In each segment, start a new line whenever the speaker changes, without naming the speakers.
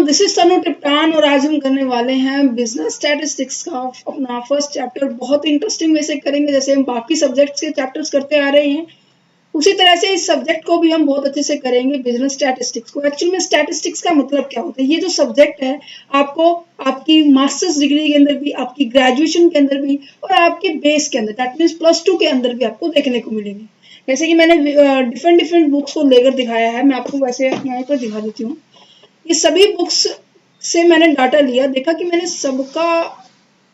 This is तनु टिप्टान और आज हम करने वाले हैं बिजनेस स्टैटिस्टिक्स का अपना फर्स्ट चैप्टर। बहुत इंटरेस्टिंग वे से करेंगे, जैसे हम बाकी सब्जेक्ट्स के चैप्टर्स करते आ रहे हैं उसी तरह से इस सब्जेक्ट को भी हम बहुत अच्छे से करेंगे, बिजनेस स्टैटिस्टिक्स को। एक्चुअली में स्टैटिस्टिक्स का मतलब क्या होता है, ये जो सब्जेक्ट है आपको आपकी मास्टर्स डिग्री के अंदर भी, आपकी ग्रेजुएशन के अंदर भी और आपके बेस के अंदर, दैट मीन्स +2 के अंदर भी आपको देखने को मिलेंगे। जैसे कि मैंने डिफरेंट बुक्स को लेकर दिखाया है, मैं आपको वैसे यहाँ पर दिखा देती हूँ। ये सभी बुक्स से मैंने डाटा लिया, देखा कि मैंने सबका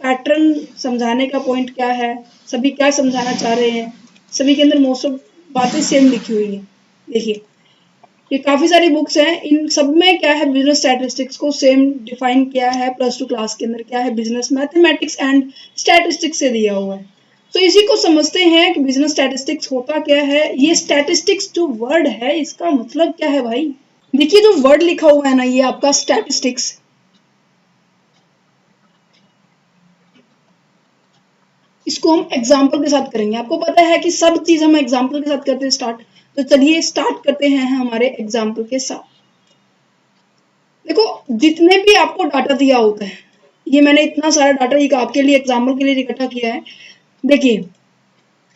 पैटर्न समझाने का पॉइंट क्या है, सभी क्या समझाना चाह रहे हैं, सभी के अंदर मोस्ट ऑफ बातें सेम लिखी हुई है। देखिए ये काफी सारी बुक्स हैं, इन सब में क्या है, बिजनेस स्टैटिस्टिक्स को सेम डिफाइन किया है। +2 क्लास के अंदर क्या है, बिजनेस मैथमेटिक्स एंड स्टैटिस्टिक्स से दिया हुआ है। तो इसी को समझते हैं कि बिजनेस स्टैटिस्टिक्स होता क्या है। ये स्टैटिस्टिक्स जो वर्ड है इसका मतलब क्या है भाई। देखिए जो वर्ड लिखा हुआ है ना, ये आपका स्टैटिस्टिक्स, इसको हम एग्जाम्पल के साथ करेंगे। आपको पता है कि सब चीज हम एग्जाम्पल के साथ करते हैं स्टार्ट, तो चलिए स्टार्ट करते हैं हमारे एग्जाम्पल के साथ। देखो जितने भी आपको डाटा दिया होता है, ये मैंने इतना सारा डाटा ये आपके लिए एग्जाम्पल के लिए इकट्ठा किया है। देखिए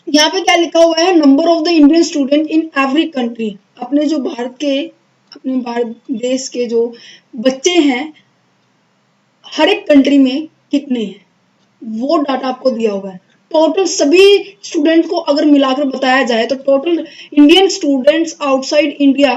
यहाँ पे क्या लिखा हुआ है, number of the Indian student in every country. अपने जो अपने भारत देश के जो बच्चे हैं हर एक कंट्री में कितने हैं, वो डाटा आपको दिया हुआ है। टोटल सभी स्टूडेंट को अगर मिलाकर बताया जाए तो total Indian students outside India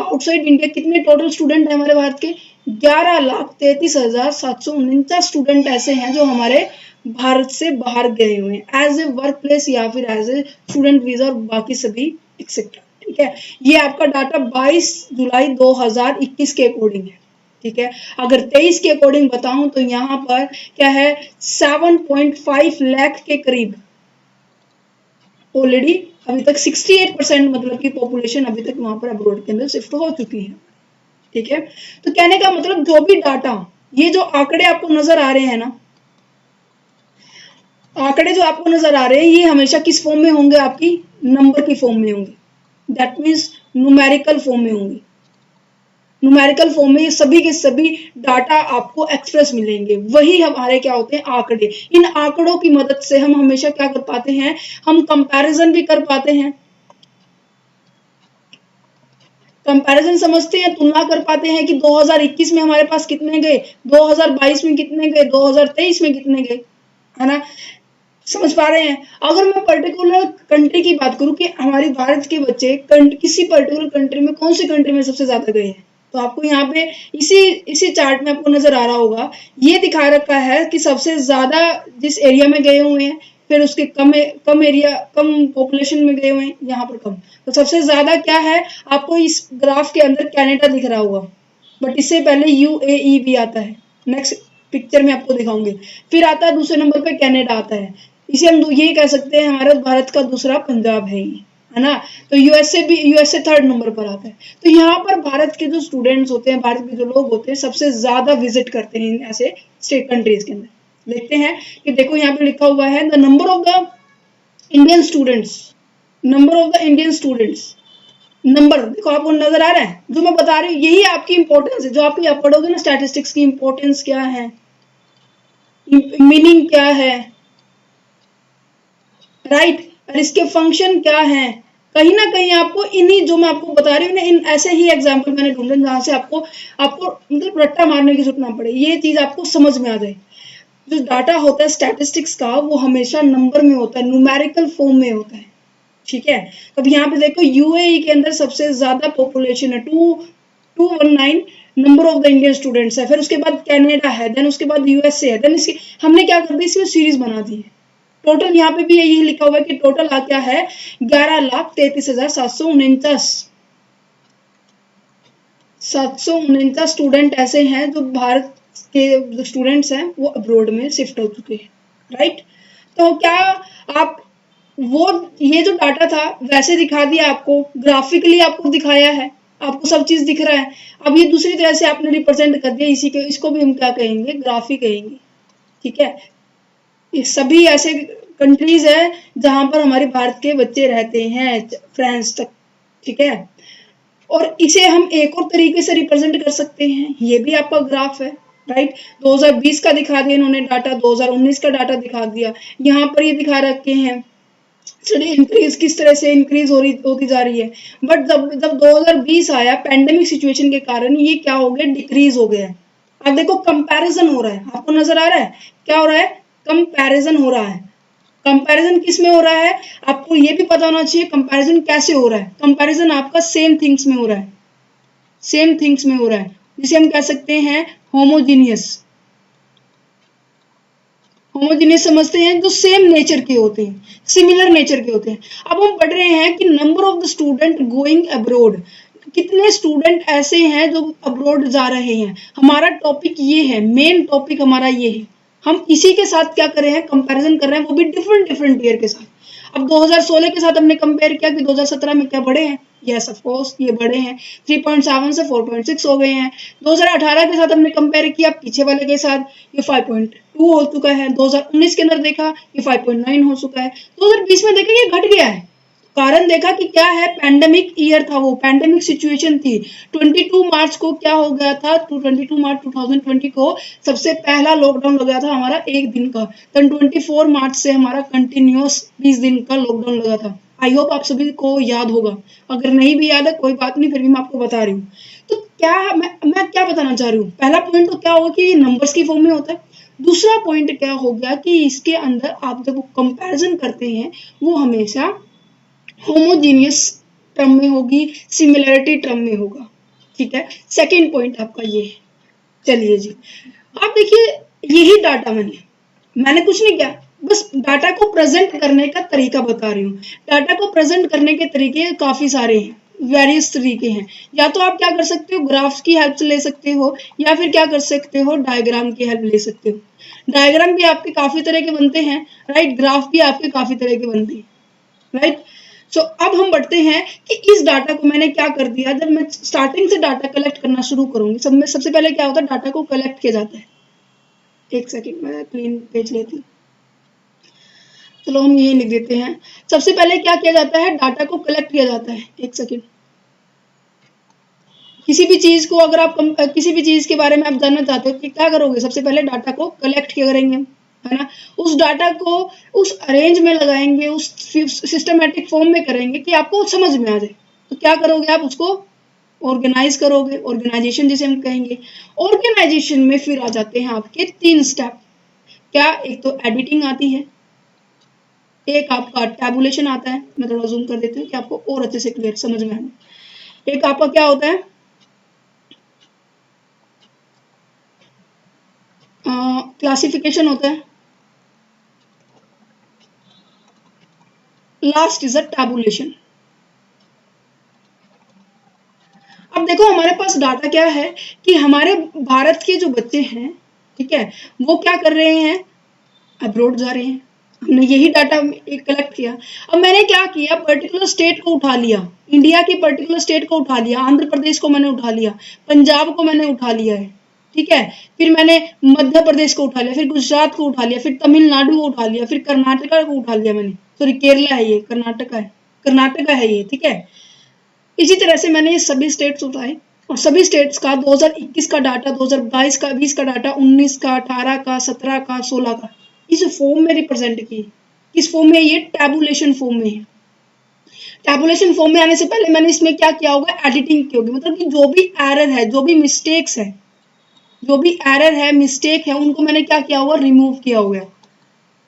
कितने टोटल स्टूडेंट है हमारे भारत के, 11,33,749 स्टूडेंट ऐसे हैं जो हमारे भारत से बाहर गए हुए हैं एज ए वर्क प्लेस या फिर एज ए स्टूडेंट वीजा और बाकी सभी एक्सेट्रा। ठीक है, ये आपका डाटा 22 जुलाई 2021 के अकॉर्डिंग है। ठीक है, अगर 23 के अकॉर्डिंग बताऊं तो यहाँ पर क्या है, 7.5 लाख के करीब ऑलरेडी अभी तक 68% मतलब की पॉपुलेशन अभी तक वहां पर अब्रॉड के अंदर शिफ्ट हो चुकी है। ठीक है, तो कहने का मतलब जो भी डाटा, ये जो आंकड़े आपको नजर आ रहे हैं ना, आंकड़े जो आपको नजर आ रहे हैं ये हमेशा किस फॉर्म में होंगे, आपकी नंबर की फॉर्म में होंगे, दैट मीन्स न्यूमेरिकल फॉर्म में होंगे। न्यूमेरिकल फॉर्म में ये सभी के सभी डाटा आपको एक्सप्रेस मिलेंगे, वही हमारे क्या होते हैं, आंकड़े। इन आंकड़ों की मदद से हम हमेशा क्या कर पाते हैं, हम कंपैरिजन भी कर पाते हैं। कंपैरिजन समझते हैं, तुलना कर पाते हैं कि 2021 में हमारे पास कितने गए, 2022 में कितने गए, 2023 में कितने गए, है ना। समझ पा रहे हैं। अगर मैं पर्टिकुलर कंट्री की बात करूं कि हमारे भारत के बच्चे किसी पर्टिकुलर कंट्री में कौन सी कंट्री में सबसे ज्यादा गए हैं, तो आपको यहाँ पे इसी चार्ट में आपको नजर आ रहा होगा, ये दिखा रखा है कि सबसे ज्यादा जिस एरिया में गए हुए हैं, फिर उसके कम पॉपुलेशन में गए हुए हैं, यहाँ पर कम। तो सबसे ज्यादा क्या है, आपको इस ग्राफ के अंदर कनाडा दिख रहा होगा, बट इससे पहले यूएई भी आता है, नेक्स्ट पिक्चर में आपको दिखाऊंगी। फिर आता है दूसरे नंबर पे कनाडा आता है, इसे हम ये कह सकते हैं हमारे भारत का दूसरा पंजाब है ना। तो यूएसए 3rd नंबर पर आता है। तो यहाँ पर भारत के जो स्टूडेंट्स होते हैं, भारत के जो लोग होते हैं, सबसे ज्यादा विजिट करते हैं ऐसे स्टेट कंट्रीज के अंदर। देखते हैं कि देखो यहाँ पे लिखा हुआ है the number of the Indian students, number देखो आपको नजर आ रहा है, जो मैं बता रही हूँ यही आपकी इंपॉर्टेंस है। जो आप पढ़ोगे ना स्टैटिस्टिक्स की इंपॉर्टेंस क्या है, मीनिंग क्या है, राइट, और इसके फंक्शन क्या है, कहीं ना कहीं आपको इन्हीं जो मैं आपको बता रही हूँ ना, इन ऐसे ही एग्जाम्पल मैंने ढूंढे जहां से आपको मतलब रट्टा मारने की जरूरत ना पड़े, ये चीज आपको समझ में आ जाए। जो डाटा होता है स्टैटिस्टिक्स का वो हमेशा नंबर में होता है, न्यूमेरिकल फॉर्म में होता है। ठीक है, अब यहाँ पे देखो यूएई के अंदर सबसे ज्यादा पॉपुलेशन है, 219 number of the Indian students है, फिर उसके बाद कनाडा है, देन उसके बाद यूएसए है, देन इसकी हमने क्या कर दी, इसमें सीरीज बना दी है। टोटल यहाँ पे भी यही लिखा हुआ है कि टोटल क्या है, 11,33,749 स्टूडेंट ऐसे हैं जो भारत के जो स्टूडेंट्स हैं वो अब्रॉड में शिफ्ट हो चुके हैं, राइट। तो क्या आप वो ये जो डाटा था वैसे दिखा दिया, आपको ग्राफिकली आपको दिखाया है, आपको सब चीज दिख रहा है। अब ये दूसरी तरह से आपने रिप्रेजेंट कर दिया, इसको भी हम क्या कहेंगे, ग्राफी कहेंगे। ठीक है, ये सभी ऐसे कंट्रीज है जहां पर हमारे भारत के बच्चे रहते हैं, फ्रांस तक। ठीक है, और इसे हम एक और तरीके से रिप्रेजेंट कर सकते हैं, ये भी आपका ग्राफ है, राइट। 2020 का दिखा दिया इन्होंने डाटा, 2019 का डाटा दिखा दिया, यहाँ पर ये दिखा रखे हैं स्टडी इंक्रीज किस तरह से इंक्रीज होती जा रही है। बट जब जब 2020 आया पैंडेमिक सिचुएशन के कारण ये क्या हो गया, डिक्रीज हो गया है। अब देखो कंपैरिजन हो रहा है, आपको नजर आ रहा है क्या हो रहा है, कंपैरिजन हो रहा है। कंपैरिजन किस में हो रहा है, आपको ये भी पता होना चाहिए कंपैरिजन कैसे हो रहा है। कंपैरिजन आपका सेम थिंग्स में हो रहा है, सेम थिंग्स में हो रहा है, जिसे हम कह सकते हैं होमोजीनियस। होमोजीनियस समझते हैं जो सेम नेचर के होते हैं, सिमिलर नेचर के होते हैं। अब हम पढ़ रहे हैं कि number of the student going abroad, कितने स्टूडेंट ऐसे हैं जो अब्रोड जा रहे हैं। हमारा टॉपिक ये है, मेन टॉपिक हमारा ये है। हम इसी के साथ क्या कर रहे हैं, कंपैरिजन कर रहे हैं, वो भी डिफरेंट डिफरेंट ईयर के साथ। अब 2016 के साथ हमने कंपेयर किया कि 2017 में क्या बढ़े हैं, यस ऑफ कोर्स ये बढ़े हैं, 3.7 से 4.6 हो गए हैं। 2018 के साथ हमने कंपेयर किया पीछे वाले के साथ, ये 5.2 हो चुका है। 2019 के अंदर देखा ये 5.9 हो चुका है। 2020 में देखा ये घट गया है। कारण देखा कि क्या है, पैंडेमिक ईयर था, वो पैंडेमिक सिचुएशन थी। 22 मार्च को क्या हो गया था, 22 मार्च 2020 को सबसे पहला लॉकडाउन लगा था हमारा एक दिन का। 24 मार्च से हमारा कंटिन्यूअस 20 दिन का लॉकडाउन लगा था। आई होप आप सभी को याद होगा, अगर नहीं भी याद है कोई बात नहीं, फिर भी मैं आपको बता रही हूँ। तो क्या मैं क्या बताना चाह रही हूँ, पहला पॉइंट तो क्या होगा कि ये नंबर्स की फॉर्म में होता है। दूसरा पॉइंट क्या हो गया कि इसके अंदर आप जब कंपैरिजन करते हैं वो हमेशा होमोजीनियस टर्म में होगी, सिमिलरिटी टर्म में होगा, ठीक है। सेकंड पॉइंट आपका ये है। चलिए जी, आप देखिए यही डाटा मैंने कुछ नहीं किया, बस डाटा को प्रेजेंट करने का तरीका बता रही हूँ। डाटा को प्रेजेंट करने के तरीके काफी सारे हैं, वेरियस तरीके हैं। या तो आप क्या कर सकते हो, ग्राफ्स की हेल्प से ले सकते हो, या फिर क्या कर सकते हो, डायग्राम की हेल्प ले सकते हो। डायग्राम भी आपके काफी तरह के बनते हैं, राइट, ग्राफ भी आपके काफी तरह के बनते हैं, राइट। सो अब हम बढ़ते हैं कि इस डाटा को मैंने क्या कर दिया, जब मैं स्टार्टिंग से डाटा कलेक्ट करना शुरू करूंगी, सबसे पहले क्या होता है, डाटा को कलेक्ट किया जाता है। एक सेकंड मैं क्लीन पेज लेती हूँ, चलो हम यही लिख देते हैं। सबसे पहले क्या किया जाता है, डाटा को कलेक्ट किया जाता है। एक सेकंड, किसी भी चीज को अगर आप किसी भी चीज के बारे में आप जानना चाहते हो कि क्या करोगे, सबसे पहले डाटा को कलेक्ट किया करेंगे, है ना। उस डाटा को उस अरेंज में लगाएंगे, उस सिस्टमेटिक फॉर्म में करेंगे कि आपको समझ में आ जाए। तो क्या करोगे, आप उसको ऑर्गेनाइज करोगे, ऑर्गेनाइजेशन जिसे हम कहेंगे। ऑर्गेनाइजेशन में फिर आ जाते हैं आपके 3 स्टेप। क्या, एक तो एडिटिंग आती है, एक आपका टैबुलेशन आता है, मैं थोड़ा जूम कर देती हूँ कि आपको और अच्छे से क्लियर समझ में आए। एक आपका क्या होता है, क्लासिफिकेशन होता है, लास्ट इज अ टैबुलेशन। अब देखो हमारे पास डाटा क्या है कि हमारे भारत के जो बच्चे हैं, ठीक है, वो क्या कर रहे हैं, अब्रोड जा रहे हैं। हमने यही डाटा कलेक्ट किया। अब मैंने क्या किया, पर्टिकुलर स्टेट को उठा लिया, इंडिया की पर्टिकुलर स्टेट को उठा लिया, आंध्र प्रदेश को मैंने उठा लिया, पंजाब को मैंने उठा लिया है, ठीक है, फिर मैंने मध्य प्रदेश को उठा लिया, फिर गुजरात को उठा लिया, फिर तमिलनाडु को उठा लिया, फिर कर्नाटका को उठा लिया मैंने, सॉरी केरला है ये, कर्नाटका है ये, ठीक है। इसी तरह से मैंने ये सभी स्टेट्स उठाए और सभी स्टेट्स का 2021 का डाटा, 2022 का, 20 का डाटा, 19 का, 18 का, 17 का, 16 का इस फॉर्म में रिप्रेजेंट किए। किस फॉर्म में, ये टैबुलेशन फॉर्म में है। टैबुलेशन फॉर्म में आने से पहले मैंने इसमें क्या किया होगा, एडिटिंग की होगी, मतलब कि जो भी एरर है, जो भी मिस्टेक्स है, जो भी एरर है, मिस्टेक है, उनको मैंने क्या किया होगा, रिमूव किया होगा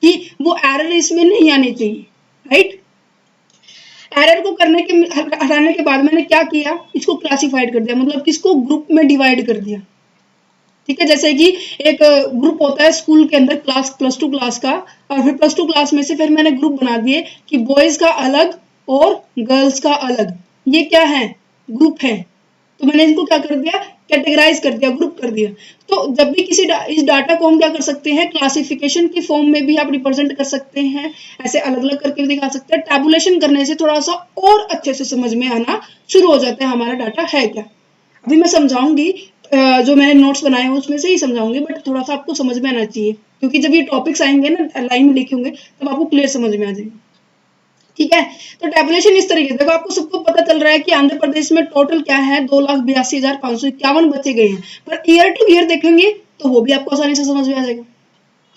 कि वो एरर इसमें नहीं आने चाहिए, राइट। एरर को हटाने के बाद मैंने क्या किया, इसको क्लासिफाइड कर दिया, मतलब किसको ग्रुप में डिवाइड कर दिया, ठीक है। जैसे कि एक ग्रुप होता है स्कूल के अंदर, क्लास +2 क्लास का, और फिर +2 क्लास में से फिर मैंने ग्रुप बना दिए कि बॉयज का अलग और गर्ल्स का अलग, ये क्या है, ग्रुप है। तो मैंने इनको क्या कर दिया, कैटेगराइज कर दिया, ग्रुप कर दिया। तो जब भी इस डाटा को हम क्या कर सकते हैं, क्लासिफिकेशन की फॉर्म में भी आप रिप्रेजेंट कर सकते हैं, ऐसे अलग अलग करके भी दिखा सकते हैं। टैबुलेशन करने से थोड़ा सा और अच्छे से समझ में आना शुरू हो जाता है हमारा डाटा है क्या। अभी मैं समझाऊंगी, जो मैंने नोट्स बनाए हैं उसमें से ही समझाऊंगी, बट थोड़ा सा आपको समझ में आना चाहिए, क्योंकि जब ये टॉपिक्स आएंगे ना लाइन में लिखे होंगे तब आपको क्लियर समझ में आ जाएंगे। ठीक है। तो टेबुलेशन इस तरीके से, देखो आपको सबको पता चल रहा है कि आंध्र प्रदेश में टोटल क्या है, 2,82,551 बच्चे गए हैं, पर ईयर टू ईयर देखेंगे तो वो भी आपको आसानी से समझ में आ जाएगा।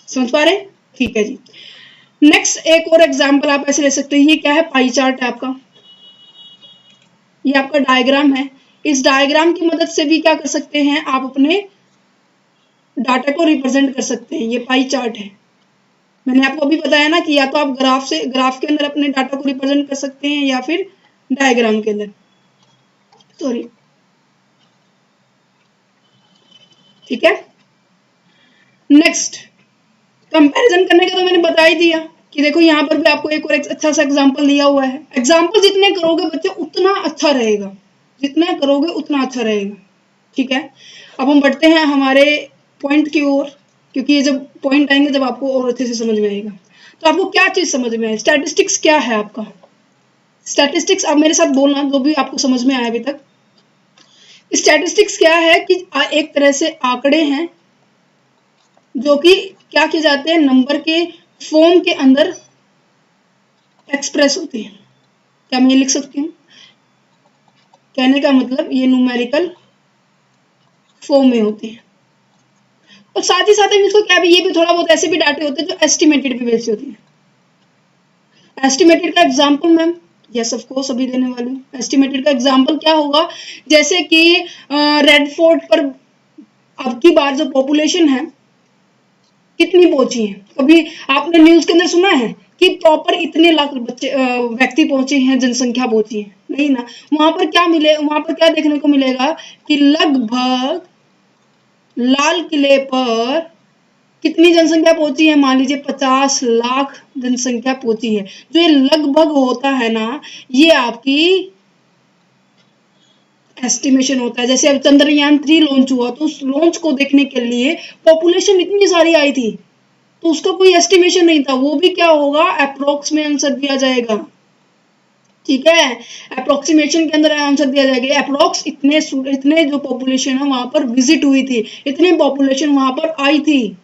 समझ पा रहे हैं? ठीक है जी। नेक्स्ट एक और एग्जाम्पल आप ऐसे ले सकते हैं, ये क्या है, पाई चार्ट है आपका, ये आपका डायग्राम है। इस डायग्राम की मदद से भी क्या कर सकते हैं, आप अपने डाटा को रिप्रेजेंट कर सकते हैं। ये पाई चार्ट है, मैंने आपको अभी बताया ना कि या तो आप ग्राफ के अंदर अपने डाटा को रिप्रेजेंट कर सकते हैं या फिर डायग्राम के अंदर, सॉरी, ठीक है। नेक्स्ट कंपैरिजन करने का तो मैंने बता ही दिया कि देखो यहाँ पर भी आपको एक और अच्छा सा एग्जांपल दिया हुआ है। एग्जांपल जितने करोगे बच्चे उतना अच्छा रहेगा, जितना करोगे उतना अच्छा रहेगा, ठीक है। अब हम बढ़ते हैं हमारे पॉइंट की ओर, क्योंकि ये जब पॉइंट आएंगे जब आपको और अच्छे से समझ में आएगा। तो आपको क्या चीज समझ में आई, स्टैटिस्टिक्स क्या है आपका। स्टैटिस्टिक्स आप मेरे साथ बोलना जो भी आपको समझ में आया अभी तक। स्टैटिस्टिक्स क्या है कि एक तरह से आंकड़े हैं जो कि क्या किए जाते हैं, नंबर के फॉर्म के अंदर एक्सप्रेस होते हैं। क्या मैं लिख सकती हूँ, कहने का मतलब ये न्यूमेरिकल फॉर्म में होते हैं। और साथ ही साथ इसको क्या भी, ये भी थोड़ा बहुत ऐसे भी डाटे होते हैं जो एस्टिमेटेड भी बेस्ड होते हैं। एस्टिमेटेड का example ma'am, yes of course अभी देने वाली हूँ। एस्टिमेटेड का एग्जांपल क्या होगा, जैसे कि रेड फोर्ट पर अब की बार जो पॉपुलेशन है कितनी पहुंची है। कभी आपने न्यूज के अंदर सुना है कि प्रॉपर इतने लाख बच्चे व्यक्ति पहुंचे हैं, जनसंख्या पहुंची है, नहीं ना। वहां पर क्या मिले, वहां पर क्या देखने को मिलेगा कि लगभग लाल किले पर कितनी जनसंख्या पहुंची है, मान लीजिए 50 लाख जनसंख्या पहुंची है। जो ये लगभग होता है ना, ये आपकी एस्टिमेशन होता है। जैसे अब चंद्रयान-3 लॉन्च हुआ तो उस लॉन्च को देखने के लिए पॉपुलेशन इतनी सारी आई थी, तो उसका कोई एस्टिमेशन नहीं था। वो भी क्या होगा, अप्रोक्स में आंसर दिया जाएगा, ठीक है। अप्रोक्सीमेशन के अंदर आंसर दिया जाएगा, अप्रोक्स इतने जो पॉपुलेशन है वहां पर विजिट हुई थी, इतनी पॉपुलेशन वहां पर आई थी।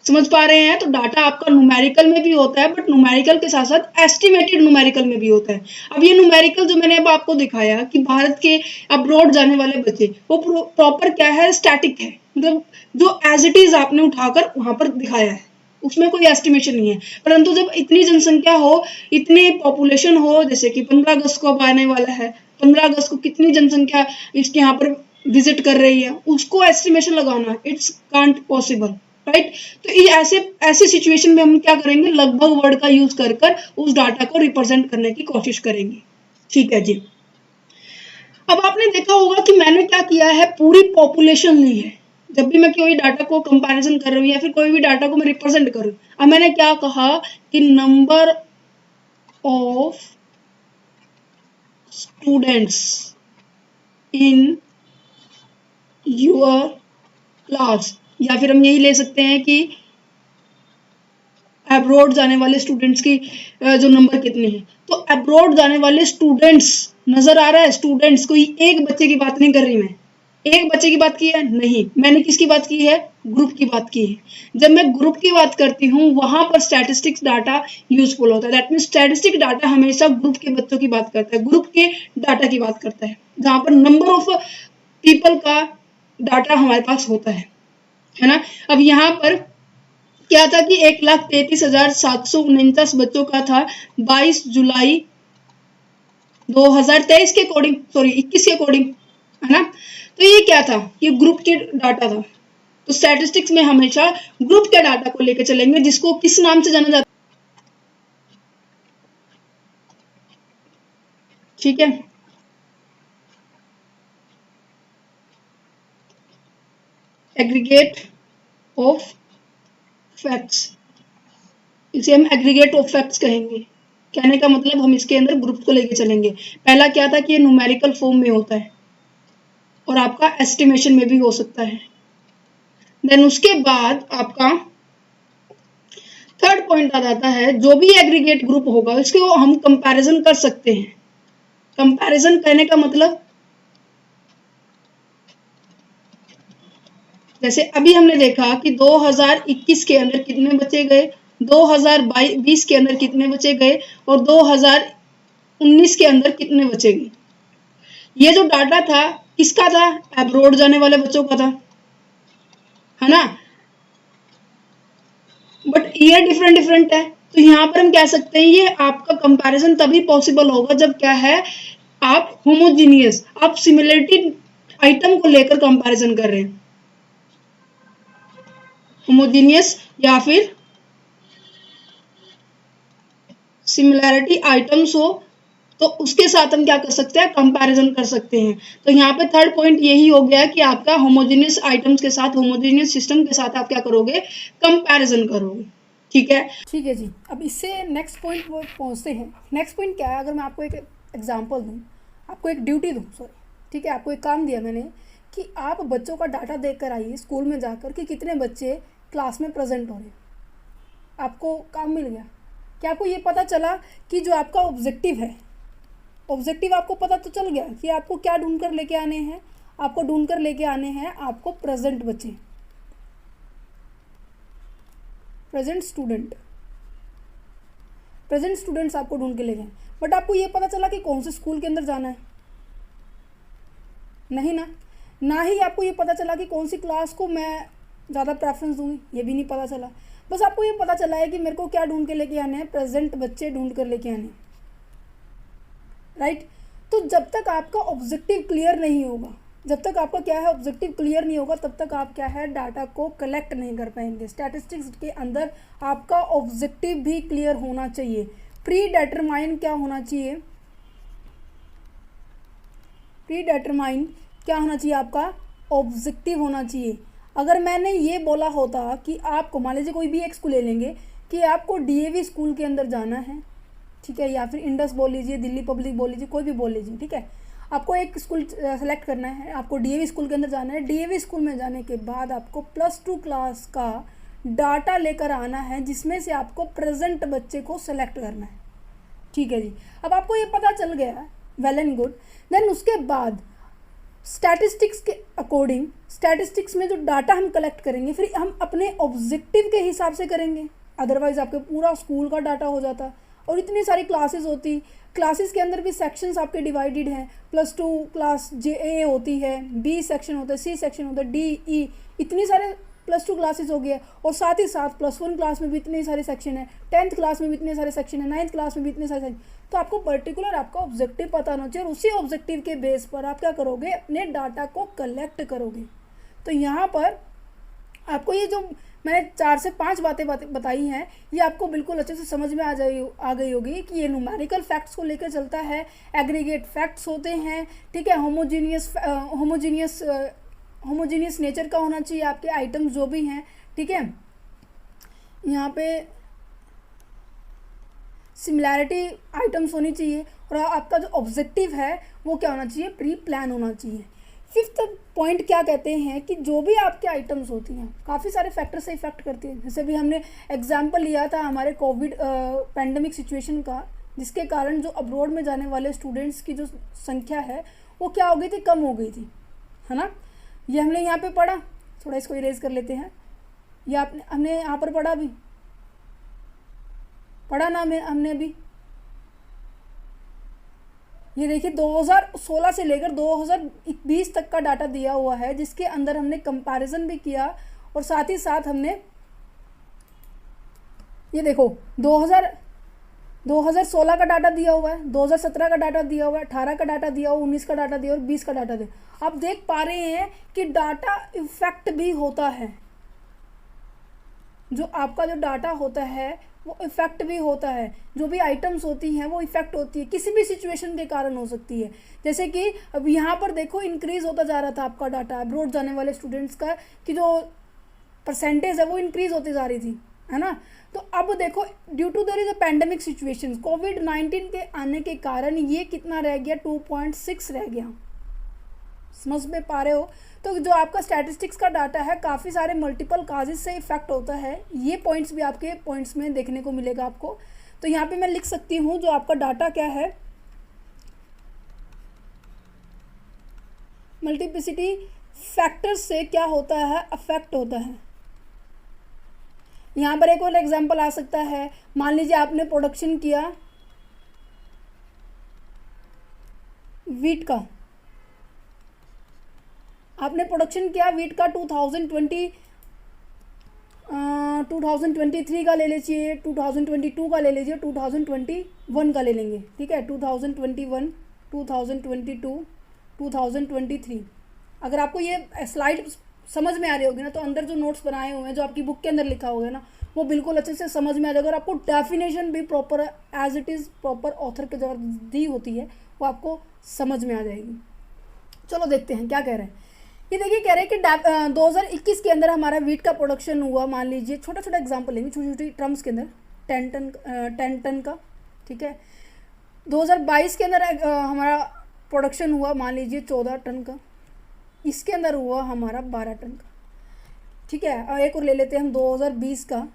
समझ पा रहे हैं? तो डाटा आपका न्यूमेरिकल में भी होता है, बट न्यूमेरिकल के साथ साथ एस्टिमेटेड न्यूमेरिकल में भी होता है। अब ये न्यूमेरिकल जो मैंने अब आपको दिखाया कि भारत के अब्रॉड जाने वाले बच्चे, वो प्रॉपर क्या है, स्टैटिक है, मतलब जो एज इट इज आपने उठाकर वहां पर दिखाया है, उसमें कोई एस्टिमेशन नहीं है। परंतु जब इतनी जनसंख्या हो, इतनी पॉपुलेशन हो, जैसे कि 15 अगस्त को अब आने वाला है, 15 अगस्त को कितनी जनसंख्या इसके यहाँ पर विजिट कर रही है, उसको एस्टिमेशन लगाना इट्स कांट पॉसिबल, राइट। तो ये ऐसे सिचुएशन में हम क्या करेंगे, लगभग वर्ड का यूज कर कर उस डाटा को रिप्रेजेंट करने की कोशिश करेंगे, ठीक है जी। अब आपने देखा होगा कि मैंने क्या किया है, पूरी पॉपुलेशन ली है। जब भी मैं कोई डाटा को कंपैरिजन कर रही हूँ या फिर कोई भी डाटा को मैं रिप्रेजेंट कर रही हूँ, अब मैंने क्या कहा कि number of students in your class, या फिर हम यही ले सकते हैं कि अब्रॉड जाने वाले स्टूडेंट्स की जो नंबर कितने हैं। तो अब्रॉड जाने वाले स्टूडेंट्स नजर आ रहा है, स्टूडेंट्स, कोई एक बच्चे की बात नहीं कर रही मैं, एक बच्चे की बात की है नहीं, मैंने किसकी बात की है, ग्रुप की बात की है। जब मैं ग्रुप की बात करती हूँ वहां पर स्टैटिस्टिक्स डाटा यूजफुल होता है। दैट मीन स्टैटिस्टिक डाटा हमेशा ग्रुप के बच्चों की बात करता है, ग्रुप के डाटा की बात करता है, जहां पर नंबर ऑफ पीपल का डाटा हमारे पास होता है ना। अब यहाँ पर क्या था कि 1,33,749 बच्चों का था 22 जुलाई 2023 के अकॉर्डिंग, सॉरी 21 के अकॉर्डिंग, है ना। तो ये क्या था, ये ग्रुप के डाटा था। तो स्टैटिस्टिक्स में हमेशा ग्रुप के डाटा को लेकर चलेंगे, जिसको किस नाम से जाना जाता है, ठीक है, एग्रीगेट ऑफ फैक्ट्स। इसे हम एग्रीगेट ऑफ फैक्ट्स कहेंगे। कहने का मतलब हम इसके अंदर ग्रुप को लेके चलेंगे। पहला क्या था कि ये न्यूमेरिकल फॉर्म में होता है और आपका एस्टिमेशन में भी हो सकता है। देन उसके बाद आपका थर्ड पॉइंट आ जाता है, जो भी एग्रीगेट ग्रुप होगा उसको हम कंपैरिजन कर सकते हैं। कंपैरिजन करने का मतलब, जैसे अभी हमने देखा कि 2021 के अंदर कितने बच्चे गए, 2022 के अंदर कितने बच्चे गए और 2023 19 के अंदर कितने बचेंगे। ये जो डाटा था किसका था, अब्रॉड जाने वाले बच्चों का था, है ना, बट ईयर डिफरेंट डिफरेंट है। तो यहाँ पर हम कह सकते हैं ये आपका कंपैरिजन तभी पॉसिबल होगा जब क्या है, आप होमोजीनियस, आप सिमिलरिटी आइटम को लेकर कंपैरिजन कर रहे हैं, होमोजीनियस या फिर सिमिलैरिटी आइटम्स हो, तो उसके साथ हम क्या कर सकते हैं, कंपैरिजन कर सकते हैं। तो यहाँ पे थर्ड पॉइंट यही हो गया कि आपका होमोजेनियस आइटम्स के साथ, होमोजेनियस सिस्टम के साथ आप क्या करोगे, कंपैरिजन करोगे। ठीक है,
ठीक है जी। अब इससे नेक्स्ट पॉइंट वो पहुँचते हैं। नेक्स्ट पॉइंट क्या है, अगर मैं आपको एक एग्जांपल दूँ, आपको एक ड्यूटी दूँ, सॉरी, ठीक है, आपको एक काम दिया मैंने कि आप बच्चों का डाटा देख कर आइए स्कूल में जाकर कि कितने बच्चे क्लास में प्रेजेंट हो रहे हैं। आपको काम मिल गया कि आपको ये पता चला कि जो आपका ऑब्जेक्टिव है, ऑब्जेक्टिव आपको पता तो चल गया कि आपको क्या ढूंढ कर लेके आने हैं। आपको ढूंढ कर लेके आने हैं आपको प्रेजेंट बच्चे, प्रेजेंट स्टूडेंट, प्रेजेंट स्टूडेंट्स आपको ढूंढ के ले गए। बट आपको ये पता चला कि कौन से स्कूल के अंदर जाना है, नहीं ना। ना ही आपको ये पता चला कि कौन सी क्लास को मैं ज़्यादा प्रेफरेंस दूंगी, ये भी नहीं पता चला। बस आपको ये पता चला है कि मेरे को क्या ढूंढ के लेके आने हैं, प्रेजेंट बच्चे ढूंढ कर लेके आने हैं, राइट। तो जब तक आपका ऑब्जेक्टिव क्लियर नहीं होगा, जब तक आपका क्या है ऑब्जेक्टिव क्लियर नहीं होगा, तब तक आप क्या है डाटा को कलेक्ट नहीं कर पाएंगे। स्टैटिस्टिक्स के अंदर आपका ऑब्जेक्टिव भी क्लियर होना चाहिए। प्री डिटरमाइन क्या होना चाहिए, प्री डिटरमाइन क्या होना चाहिए, आपका ऑब्जेक्टिव होना चाहिए। अगर मैंने ये बोला होता कि आपको, मान लीजिए कोई भी एक स्कूल ले लेंगे कि आपको डीएवी स्कूल के अंदर जाना है, ठीक है, या फिर इंडस बोल लीजिए, दिल्ली पब्लिक बोल लीजिए, कोई भी बोल लीजिए, ठीक है, आपको एक स्कूल सेलेक्ट करना है, आपको डीएवी स्कूल के अंदर जाना है। डीएवी स्कूल में जाने के बाद आपको +2 क्लास का डाटा लेकर आना है, जिसमें से आपको प्रेजेंट बच्चे को सेलेक्ट करना है, ठीक है जी। अब आपको ये पता चल गया, वेल एंड गुड। देन उसके बाद स्टैटिस्टिक्स के अकॉर्डिंग, स्टैटिस्टिक्स में जो डाटा हम कलेक्ट करेंगे फिर हम अपने ऑब्जेक्टिव के हिसाब से करेंगे, अदरवाइज आपके पूरा स्कूल का डाटा हो जाता और इतनी सारी क्लासेस होती। क्लासेस के अंदर भी सेक्शंस आपके डिवाइडेड हैं, +2 क्लास जे होती है, बी सेक्शन होता है, सी सेक्शन होता है, डी ई, इतनी सारे +2 क्लासेस हो गए। और साथ ही साथ +1 क्लास में भी इतने सारे सेक्शन है, 10th क्लास में भी इतने सारे सेक्शन है, 9th क्लास में भी इतने सारे सेक्शन। तो आपको पर्टिकुलर आपका ऑब्जेक्टिव पता होना चाहिए और उसी ऑब्जेक्टिव के बेस पर आप क्या करोगे, अपने डाटा को कलेक्ट करोगे। तो यहाँ पर आपको ये जो मैंने 4 से 5 बातें बताई हैं, ये आपको बिल्कुल अच्छे से समझ में आ गई होगी कि ये न्यूमेरिकल फैक्ट्स को लेकर चलता है, एग्रीगेट फैक्ट्स होते हैं, ठीक है, होमोजीनियस नेचर का होना चाहिए आपके आइटम्स जो भी हैं, ठीक है। यहाँ पे सिमिलैरिटी आइटम्स होनी चाहिए और आपका जो ऑब्जेक्टिव है वो क्या होना चाहिए, प्री प्लान होना चाहिए। फिफ्थ पॉइंट क्या कहते हैं कि जो भी आपके आइटम्स होती हैं काफ़ी सारे फैक्टर से इफेक्ट करती हैं। जैसे भी हमने एग्जांपल लिया था हमारे कोविड पैंडमिक सिचुएशन का, जिसके कारण जो अब्रॉड में जाने वाले स्टूडेंट्स की जो संख्या है वो क्या हो गई थी, कम हो गई थी, है ना। ये हमने यहाँ पे पढ़ा, थोड़ा इसको इरेज कर लेते हैं। ये हमने यहाँ पर पढ़ा, भी पढ़ा ना हमने अभी। ये देखिए 2016 से लेकर 2020 तक का डाटा दिया हुआ है, जिसके अंदर हमने कंपैरिजन भी किया और साथ ही साथ हमने ये देखो 2016 का डाटा दिया हुआ है, 2017 का डाटा दिया हुआ है, 18 का डाटा दिया हुआ, 19 का डाटा दिया और 20 का डाटा दिया। आप देख पा रहे हैं कि डाटा इफेक्ट भी होता है, जो आपका जो डाटा होता है वो इफेक्ट भी होता है। जो भी आइटम्स होती हैं वो इफेक्ट होती है, किसी भी सिचुएशन के कारण हो सकती है। जैसे कि अब यहाँ पर देखो इंक्रीज होता जा रहा था आपका डाटा, अब्रॉड जाने वाले स्टूडेंट्स का कि जो परसेंटेज है वो इंक्रीज होती जा रही थी, है ना। तो अब देखो due to there is a pandemic situation, कोविड-19 के आने के कारण ये कितना रह गया, 2.6 रह गया। समझ में पा रहे हो। तो जो आपका स्टैटिस्टिक्स का डाटा है काफ़ी सारे मल्टीपल काजेस से इफेक्ट होता है। ये पॉइंट्स भी आपके पॉइंट्स में देखने को मिलेगा आपको। तो यहाँ पे मैं लिख सकती हूँ जो आपका डाटा क्या है, मल्टीप्लिसिटी फैक्टर्स से क्या होता है, अफेक्ट होता है। यहाँ पर एक और एग्जांपल आ सकता है, मान लीजिए आपने प्रोडक्शन किया, वीट का आपने प्रोडक्शन किया वीट का 2023 का ले लीजिए, 2022 का ले लीजिए, 2021 का ले लेंगे, ठीक है। 2021, 2022, 2023। अगर आपको ये स्लाइड समझ में आ रही होगी ना, तो अंदर जो नोट्स बनाए हुए हैं, जो आपकी बुक के अंदर लिखा होगा ना, वो बिल्कुल अच्छे से समझ में आ जाएगा। और आपको डेफिनेशन भी proper as it is proper author के द्वारा दी होती है, वो आपको समझ में आ जाएगी। चलो देखते हैं क्या कह रहे हैं। ये देखिए कह रहे हैं कि 2021 के अंदर हमारा वीट का प्रोडक्शन हुआ, मान लीजिए छोटा छोटा एग्जांपल लेंगे, छोटी छोटी टर्म्स के अंदर 10 टन का, ठीक है। 2022 के अंदर हमारा प्रोडक्शन हुआ मान लीजिए 14 टन का, इसके अंदर हुआ हमारा 12 टन का, ठीक है। और एक और ले लेते हैं हम 2020 का,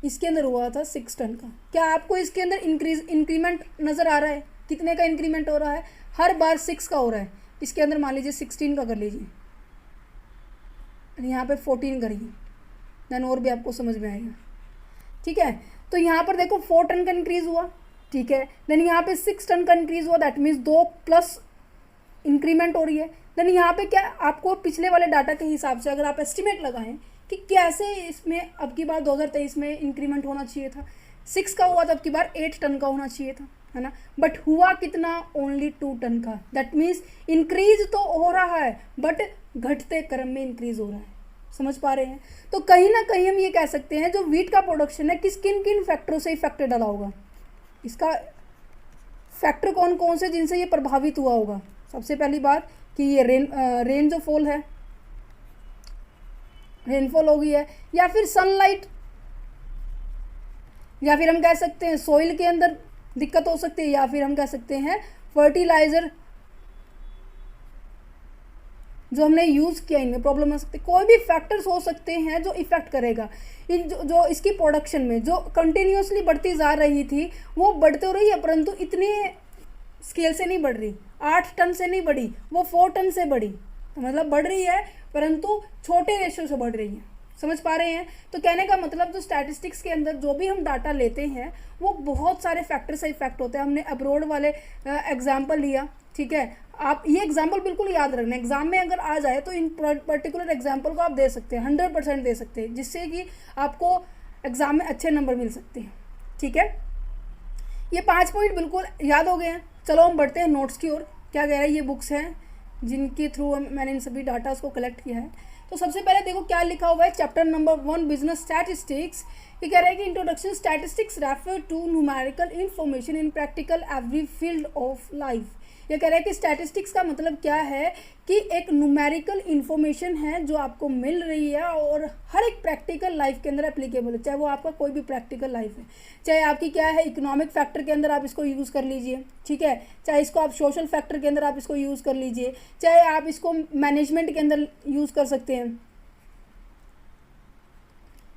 इसके अंदर हुआ था 6 टन का। क्या आपको इसके अंदर इंक्रीमेंट नज़र आ रहा है? कितने का इंक्रीमेंट हो रहा है? हर बार 6 का हो रहा है। इसके अंदर मान लीजिए 16 का कर लीजिए, यहाँ पे 14 करिए, देन और भी आपको समझ में आएगा, ठीक है। तो यहाँ पर देखो 4 टन का इंक्रीज़ हुआ, ठीक है। देन यहाँ पे 6 टन का इंक्रीज़ हुआ, दैट मीन्स 2 प्लस इंक्रीमेंट हो रही है। देन यहाँ पे क्या आपको पिछले वाले डाटा के हिसाब से अगर आप एस्टिमेट लगाएं कि कैसे इसमें अब की बार 2023 में इंक्रीमेंट होना चाहिए था, 6 का हुआ था, अब की बार 8 टन का होना चाहिए था, है ना। बट हुआ कितना? ओनली 2 टन का। दैट मीन्स इंक्रीज तो हो रहा है बट घटते क्रम में इंक्रीज हो रहा है। समझ पा रहे हैं? तो कहीं ना कहीं हम ये कह सकते हैं जो वीट का प्रोडक्शन है किन किन फैक्टरों से इफेक्ट डाला होगा, इसका फैक्टर कौन कौन से जिनसे ये प्रभावित हुआ होगा। सबसे पहली बात कि ये रेन जो फॉल है, रेनफॉल हो गई है, या फिर सनलाइट, या फिर हम कह सकते हैं सॉइल के अंदर दिक्कत हो सकती है, या फिर हम कह सकते हैं फर्टिलाइजर जो हमने यूज़ किया इनमें प्रॉब्लम हो सकती है। कोई भी फैक्टर्स हो सकते हैं जो इफेक्ट करेगा इन जो इसकी प्रोडक्शन में जो कंटिन्यूसली बढ़ती जा रही थी वो बढ़ते हो रही है, परंतु इतने स्केल से नहीं बढ़ रही। 8 टन से नहीं बढ़ी, वो 4 टन से बढ़ी, तो मतलब बढ़ रही है परंतु छोटे रेशियो से बढ़ रही है। समझ पा रहे हैं? तो कहने का मतलब जो स्टैटिस्टिक्स के अंदर जो भी हम डाटा लेते हैं वो बहुत सारे फैक्टर से इफेक्ट होते हैं। हमने अब्रोड वाले एग्जाम्पल लिया, ठीक है। आप ये एग्जाम्पल बिल्कुल याद रखना, एग्जाम में अगर आ जाए तो इन पर्टिकुलर एग्जाम्पल को आप दे सकते हैं, 100% दे सकते हैं, जिससे कि आपको एग्जाम में अच्छे नंबर मिल सकते हैं, ठीक है। ये 5 पॉइंट बिल्कुल याद हो गए हैं। चलो हम बढ़ते हैं नोट्स की ओर। क्या कह रहा है, ये बुक्स हैं जिनके थ्रू मैंने इन सभी डाटास को कलेक्ट किया है। तो सबसे पहले देखो क्या लिखा हुआ है, चैप्टर नंबर 1 बिजनेस स्टैटिस्टिक्स। ये कह रहा है कि introduction statistics refer to numerical information in practical every field of life. ये कह रहा है कि स्टैटिस्टिक्स का मतलब क्या है कि एक न्यूमेरिकल इन्फॉर्मेशन है जो आपको मिल रही है और हर एक प्रैक्टिकल लाइफ के अंदर एप्लीकेबल है, चाहे वो आपका कोई भी प्रैक्टिकल लाइफ है, चाहे आपकी क्या है इकोनॉमिक फैक्टर के अंदर आप इसको यूज़ कर लीजिए, ठीक है, चाहे इसको आप सोशल फैक्टर के अंदर आप इसको यूज़ कर लीजिए, चाहे आप इसको मैनेजमेंट के अंदर यूज़ कर सकते हैं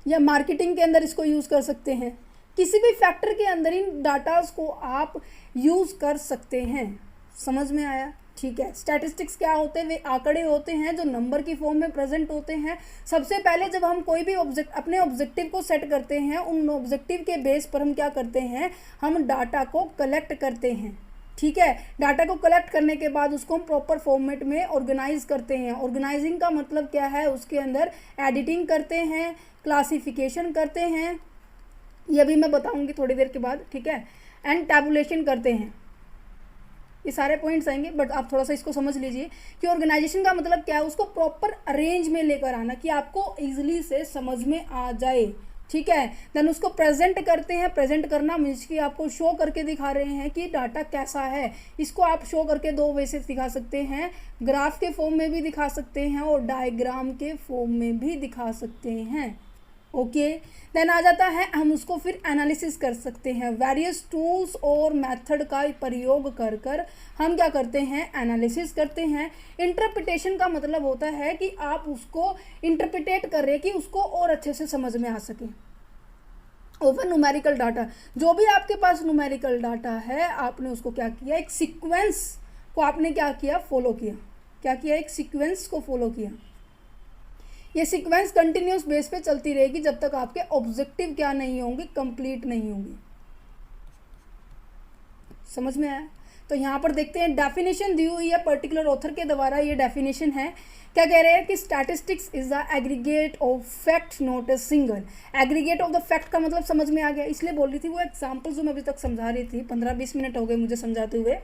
या मार्केटिंग के अंदर इसको यूज़ कर सकते हैं। किसी भी फैक्टर के अंदर इन डाटास को आप यूज़ कर सकते हैं। समझ में आया? ठीक है। स्टैटिस्टिक्स क्या होते हैं? वे आंकड़े होते हैं जो नंबर की फॉर्म में प्रेजेंट होते हैं। सबसे पहले जब हम कोई भी अपने ऑब्जेक्टिव को सेट करते हैं, उन ऑब्जेक्टिव के बेस पर हम क्या करते हैं, हम डाटा को कलेक्ट करते हैं, ठीक है। डाटा को कलेक्ट करने के बाद उसको हम प्रॉपर फॉर्मेट में ऑर्गेनाइज करते हैं। ऑर्गेनाइजिंग का मतलब क्या है, उसके अंदर एडिटिंग करते हैं, क्लासिफिकेशन करते हैं, ये भी मैं बताऊंगी थोड़ी देर के बाद, ठीक है, एंड टैबुलेशन करते हैं। ये सारे पॉइंट्स आएंगे बट आप थोड़ा सा इसको समझ लीजिए कि ऑर्गेनाइजेशन का मतलब क्या है, उसको प्रॉपर अरेंज में लेकर आना कि आपको इजीली से समझ में आ जाए, ठीक है। देन उसको प्रेजेंट करते हैं। प्रेजेंट करना मीन्स कि आपको शो करके दिखा रहे हैं कि डाटा कैसा है। इसको आप शो करके 2 वे से दिखा सकते हैं, ग्राफ के फॉर्म में भी दिखा सकते हैं और डायग्राम के फॉर्म में भी दिखा सकते हैं, ओके। देन आ जाता है हम उसको फिर एनालिसिस कर सकते हैं। वेरियस टूल्स और मेथड का प्रयोग कर कर हम क्या करते हैं, एनालिसिस करते हैं। इंटरप्रिटेशन का मतलब होता है कि आप उसको इंटरप्रिटेट कर रहे हैं कि उसको और अच्छे से समझ में आ सके। ओवर न्यूमेरिकल डाटा, जो भी आपके पास न्यूमेरिकल डाटा है आपने उसको क्या किया, एक सीक्वेंस को आपने क्या किया, फॉलो किया। क्या किया, एक सीक्वेंस को फॉलो किया। ये सीक्वेंस कंटिन्यूस बेस पे चलती रहेगी जब तक आपके ऑब्जेक्टिव क्या नहीं होंगे, कंप्लीट नहीं होंगे। समझ में आया? तो यहाँ पर देखते हैं डेफिनेशन दी हुई है पर्टिकुलर ऑथर के द्वारा। ये डेफिनेशन है, क्या कह रहे हैं कि statistics is the aggregate of fact not a single. Aggregate of the fact का मतलब समझ में आ गया, इसलिए बोल रही थी वो एग्जाम्पल जो मैं अभी तक समझा रही थी, 15-20 मिनट हो गए मुझे समझाते हुए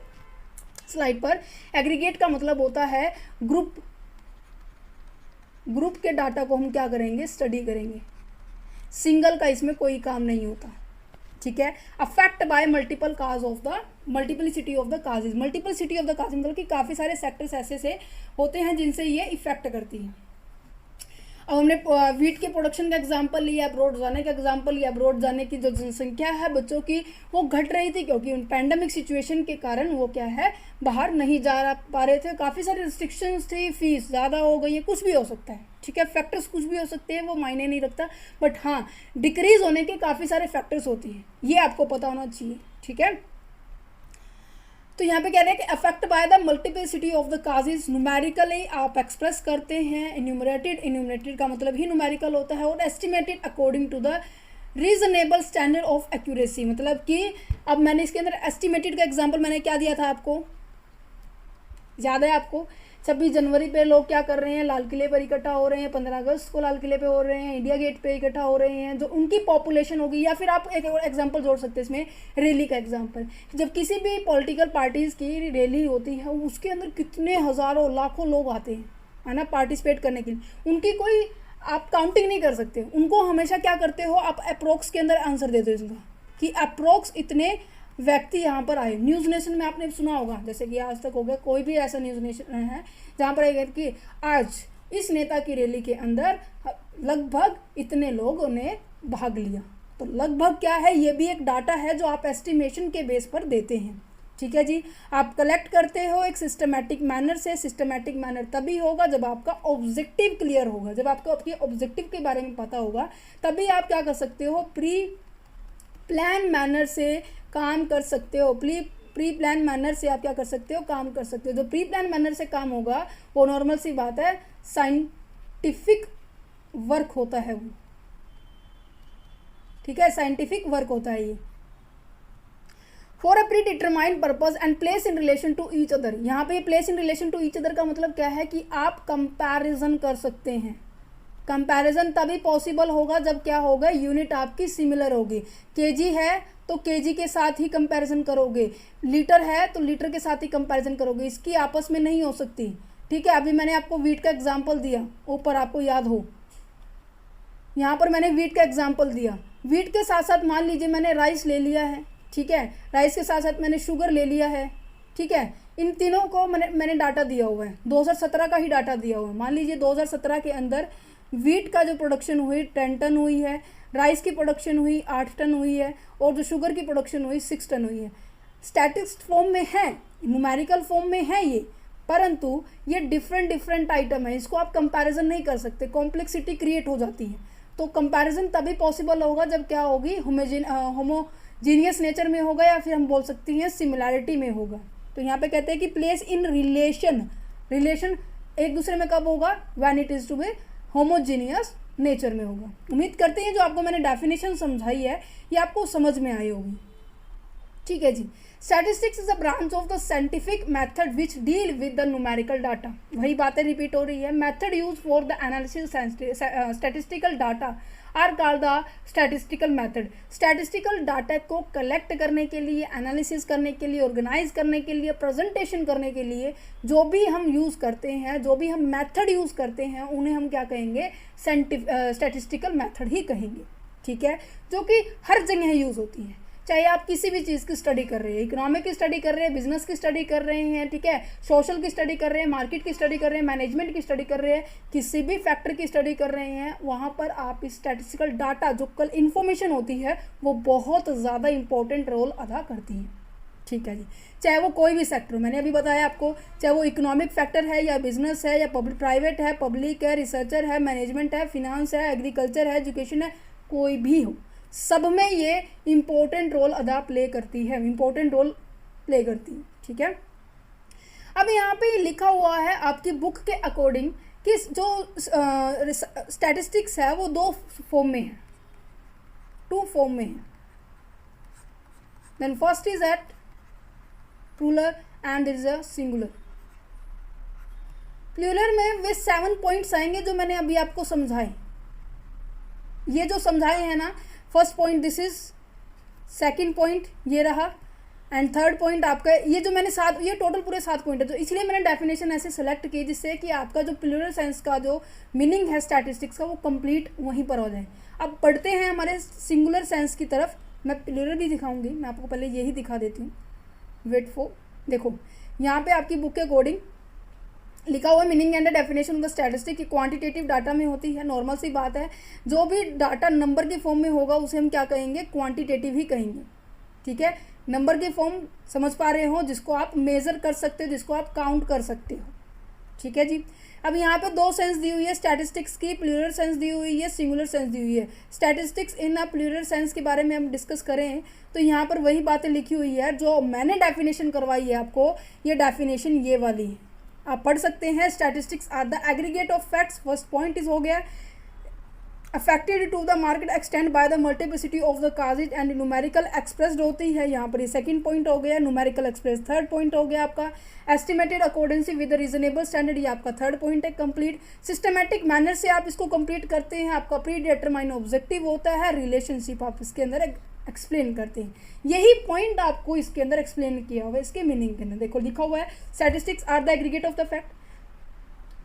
स्लाइड पर। एग्रीगेट का मतलब होता है ग्रुप के डाटा को हम क्या करेंगे, स्टडी करेंगे। सिंगल का इसमें कोई काम नहीं होता, ठीक है। Affect by multiple cause of the multiplicity of the causes. Multiplicity of the cause मतलब कि काफ़ी सारे सेक्टर्स ऐसे से होते हैं जिनसे ये इफेक्ट करती है। अब हमने वीट के प्रोडक्शन का एग्जांपल लिया, अब्रॉड जाने का एग्जांपल लिया। अब्रॉड जाने की जो जनसंख्या है बच्चों की वो घट रही थी, क्योंकि पैंडेमिक सिचुएशन के कारण वो क्या है, बाहर नहीं जा पा रहे थे। काफ़ी सारी रिस्ट्रिक्शंस थी, फीस ज़्यादा हो गई है, कुछ भी हो सकता है, ठीक है। फैक्टर्स कुछ भी हो सकते हैं, वो मायने नहीं रखता, बट हाँ डिक्रीज होने के काफ़ी सारे फैक्टर्स होती हैं, ये आपको पता होना चाहिए, ठीक है। तो यहाँ पे कह रहे हैं कि affect bye the multiplicity of the causes. Numerically आप एक्सप्रेस करते हैं, इन्यूमरेटेड का मतलब ही न्यूमेरिकल होता है, और estimated according to the reasonable standard of accuracy. मतलब कि अब मैंने इसके अंदर एस्टिमेटेड का एग्जांपल मैंने क्या दिया था आपको, याद है आपको? 26 जनवरी पे लोग क्या कर रहे हैं, लाल किले पर इकट्ठा हो रहे हैं, 15 अगस्त को लाल किले पे हो रहे हैं, इंडिया गेट पे इकट्ठा हो रहे हैं, जो उनकी पॉपुलेशन होगी। या फिर आप एक और एग्जांपल जोड़ सकते हैं इसमें, रैली का एग्जांपल। जब किसी भी पॉलिटिकल पार्टीज़ की रैली होती है, उसके अंदर कितने हज़ारों लाखों लोग आते हैं, है ना, पार्टिसिपेट करने के लिए। उनकी कोई आप काउंटिंग नहीं कर सकते, उनको हमेशा क्या करते हो आप, अप्रोक्स के अंदर आंसर देते हो इसका, कि अप्रोक्स इतने व्यक्ति यहाँ पर आए। न्यूज़ नेशन में आपने सुना होगा, जैसे कि आज तक हो गया, कोई भी ऐसा न्यूज़ नेशन है जहाँ पर आएगा कि आज इस नेता की रैली के अंदर लगभग इतने लोगों ने भाग लिया। तो लगभग क्या है, ये भी एक डाटा है जो आप एस्टिमेशन के बेस पर देते हैं, ठीक है जी। आप कलेक्ट करते हो एक सिस्टमैटिक मैनर से। सिस्टमैटिक मैनर तभी होगा जब आपका ऑब्जेक्टिव क्लियर होगा, जब आपको आपके ऑब्जेक्टिव के बारे में पता होगा, तभी आप क्या कर सकते हो, प्री प्लान मैनर से काम कर सकते हो। प्री प्लान मैनर से आप क्या कर सकते हो, काम कर सकते हो। जो प्री प्लान मैनर से काम होगा वो नॉर्मल सी बात है, साइंटिफिक वर्क होता है वो, ठीक है, साइंटिफिक वर्क होता है ये। For a predetermined purpose and place in relation to each other. यहाँ पे place in relation to each other का मतलब क्या है कि आप कंपैरिजन कर सकते हैं। कंपैरिजन तभी पॉसिबल होगा जब क्या होगा, यूनिट आपकी सिमिलर होगी। केजी है तो केजी के साथ ही कंपैरिजन करोगे, लीटर है तो लीटर के साथ ही कंपैरिजन करोगे, इसकी आपस में नहीं हो सकती, ठीक है। अभी मैंने आपको वीट का एग्जांपल दिया, ऊपर आपको याद हो, यहाँ पर मैंने वीट का एग्जांपल दिया। वीट के साथ साथ मान लीजिए मैंने राइस ले लिया है, ठीक है, राइस के साथ साथ मैंने शुगर ले लिया है, ठीक है। इन तीनों को मैंने डाटा दिया हुआ है, 2017 का ही डाटा दिया हुआ है। मान लीजिए 2017 के अंदर वीट का जो प्रोडक्शन हुई 10 टन हुई है, राइस की प्रोडक्शन हुई 8 टन हुई है, और जो शुगर की प्रोडक्शन हुई 6 टन हुई है। स्टैटिस्ट फॉर्म में है, न्यूमेरिकल फॉर्म में है ये, परंतु ये डिफरेंट आइटम है, इसको आप कंपैरिजन नहीं कर सकते, कॉम्प्लेक्सिटी क्रिएट हो जाती है। तो कंपैरिजन तभी पॉसिबल होगा जब क्या होगी, होमोजीनियस नेचर में होगा, या फिर हम बोल सकते हैं सिमिलैरिटी में होगा। तो यहाँ पे कहते हैं कि प्लेस इन रिलेशन एक दूसरे में कब होगा, when it is to be homogeneous nature में होगा। उम्मीद करते हैं जो आपको मैंने डेफिनेशन समझाई है ये आपको समझ में आई होगी, ठीक है जी। Statistics is a branch of the scientific method which deal with the numerical data. वही बातें रिपीट हो रही है। Method use for the analysis statistical data are called the statistical method. Statistical data को कलेक्ट करने के लिए, एनालिसिस करने के लिए, ऑर्गेनाइज करने के लिए, प्रेजेंटेशन करने के लिए जो भी हम यूज़ करते हैं, जो भी हम मेथड यूज़ करते हैं, उन्हें हम क्या कहेंगे, स्टैटिस्टिकल मेथड ही कहेंगे, ठीक है, जो कि हर जगह यूज़ होती है। चाहे आप किसी भी चीज़ की स्टडी कर रहे हैं, इकोनॉमिक की स्टडी कर रहे हैं, बिजनेस की स्टडी कर रहे हैं, ठीक है, सोशल की स्टडी कर रहे हैं, मार्केट की स्टडी कर रहे हैं, मैनेजमेंट की स्टडी कर रहे हैं, किसी भी फैक्टर की स्टडी कर रहे हैं, वहाँ पर आप स्टैटिस्टिकल डाटा जो कल इन्फॉर्मेशन होती है वो बहुत ज़्यादा इंपॉर्टेंट रोल अदा करती है, ठीक है जी। चाहे वो कोई भी सेक्टर, मैंने अभी बताया आपको, चाहे वो इकोनॉमिक फैक्टर है या बिजनेस है या प्राइवेट है, पब्लिक है, रिसर्चर है, मैनेजमेंट है, फिनांस है, एग्रीकल्चर है, एजुकेशन है, कोई भी हो, सब में ये इम्पोर्टेंट रोल प्ले करती है, ठीक है। अब यहाँ पे लिखा हुआ है आपकी बुक के अकॉर्डिंग कि जो स्टैटिस्टिक्स है वो 2 फॉर्म में है, 2 फॉर्म में है। Then first is at plural and there is a singular. Plural में वे 7 पॉइंट्स आएंगे जो मैंने अभी आपको समझाए। ये जो समझाए हैं ना, first point this is, second point ये रहा, एंड थर्ड पॉइंट आपका ये जो मैंने ये टोटल पूरे 7 पॉइंट है। तो इसलिए मैंने डेफिनेशन ऐसे सेलेक्ट की जिससे कि आपका जो प्लूरल सेंस का जो मीनिंग है स्टैटिस्टिक्स का वो कंप्लीट वहीं पर हो जाए। अब पढ़ते हैं हमारे सिंगुलर सेंस की तरफ। मैं प्लूरल भी दिखाऊंगी, मैं आपको पहले यही दिखा देती हूँ। वेट फॉर, देखो यहाँ पे आपकी बुक के अकॉर्डिंग लिखा हुआ meaning and definition of the statistic की क्वांटिटेटिव डाटा में होती है। नॉर्मल सी बात है, जो भी डाटा नंबर के फॉर्म में होगा उसे हम क्या कहेंगे, क्वांटिटेटिव ही कहेंगे। ठीक है, नंबर के फॉर्म समझ पा रहे हो, जिसको आप मेजर कर सकते हो, जिसको आप काउंट कर सकते हो। ठीक है जी। अब यहाँ पे 2 सेंस दी हुई है स्टैटिस्टिक्स की, प्लूरल सेंस दी हुई है, सिंगुलर सेंस दी हुई है। Statistics in a plural sense के बारे में हम डिस्कस करें तो यहाँ पर वही बातें लिखी हुई है जो मैंने डेफिनेशन करवाई है आपको। ये डेफिनेशन ये वाली है, आप पढ़ सकते हैं। Statistics are the aggregate of facts, first point is हो गया। Affected to the market extend by the multiplicity of the causes and numerical expressed होती है, यहाँ पर ये सेकंड पॉइंट हो गया। न्यूमेरिकल एक्सप्रेस थर्ड पॉइंट हो गया आपका। एस्टिमेटेड अकॉर्डेंसी विद रीजनेबल स्टैंडर्ड, ये आपका थर्ड पॉइंट है कंप्लीट। सिस्टमैटिक मैनर से आप इसको कंप्लीट करते हैं, आपका प्री डिटरमाइन ऑब्जेक्टिव होता है। रिलेशनशिप आप इसके अंदर एक्सप्लेन करते हैं। यही पॉइंट आपको इसके अंदर एक्सप्लेन किया हुआ है इसके मीनिंग के अंदर। देखो लिखा हुआ है statistics are the aggregate of the fact,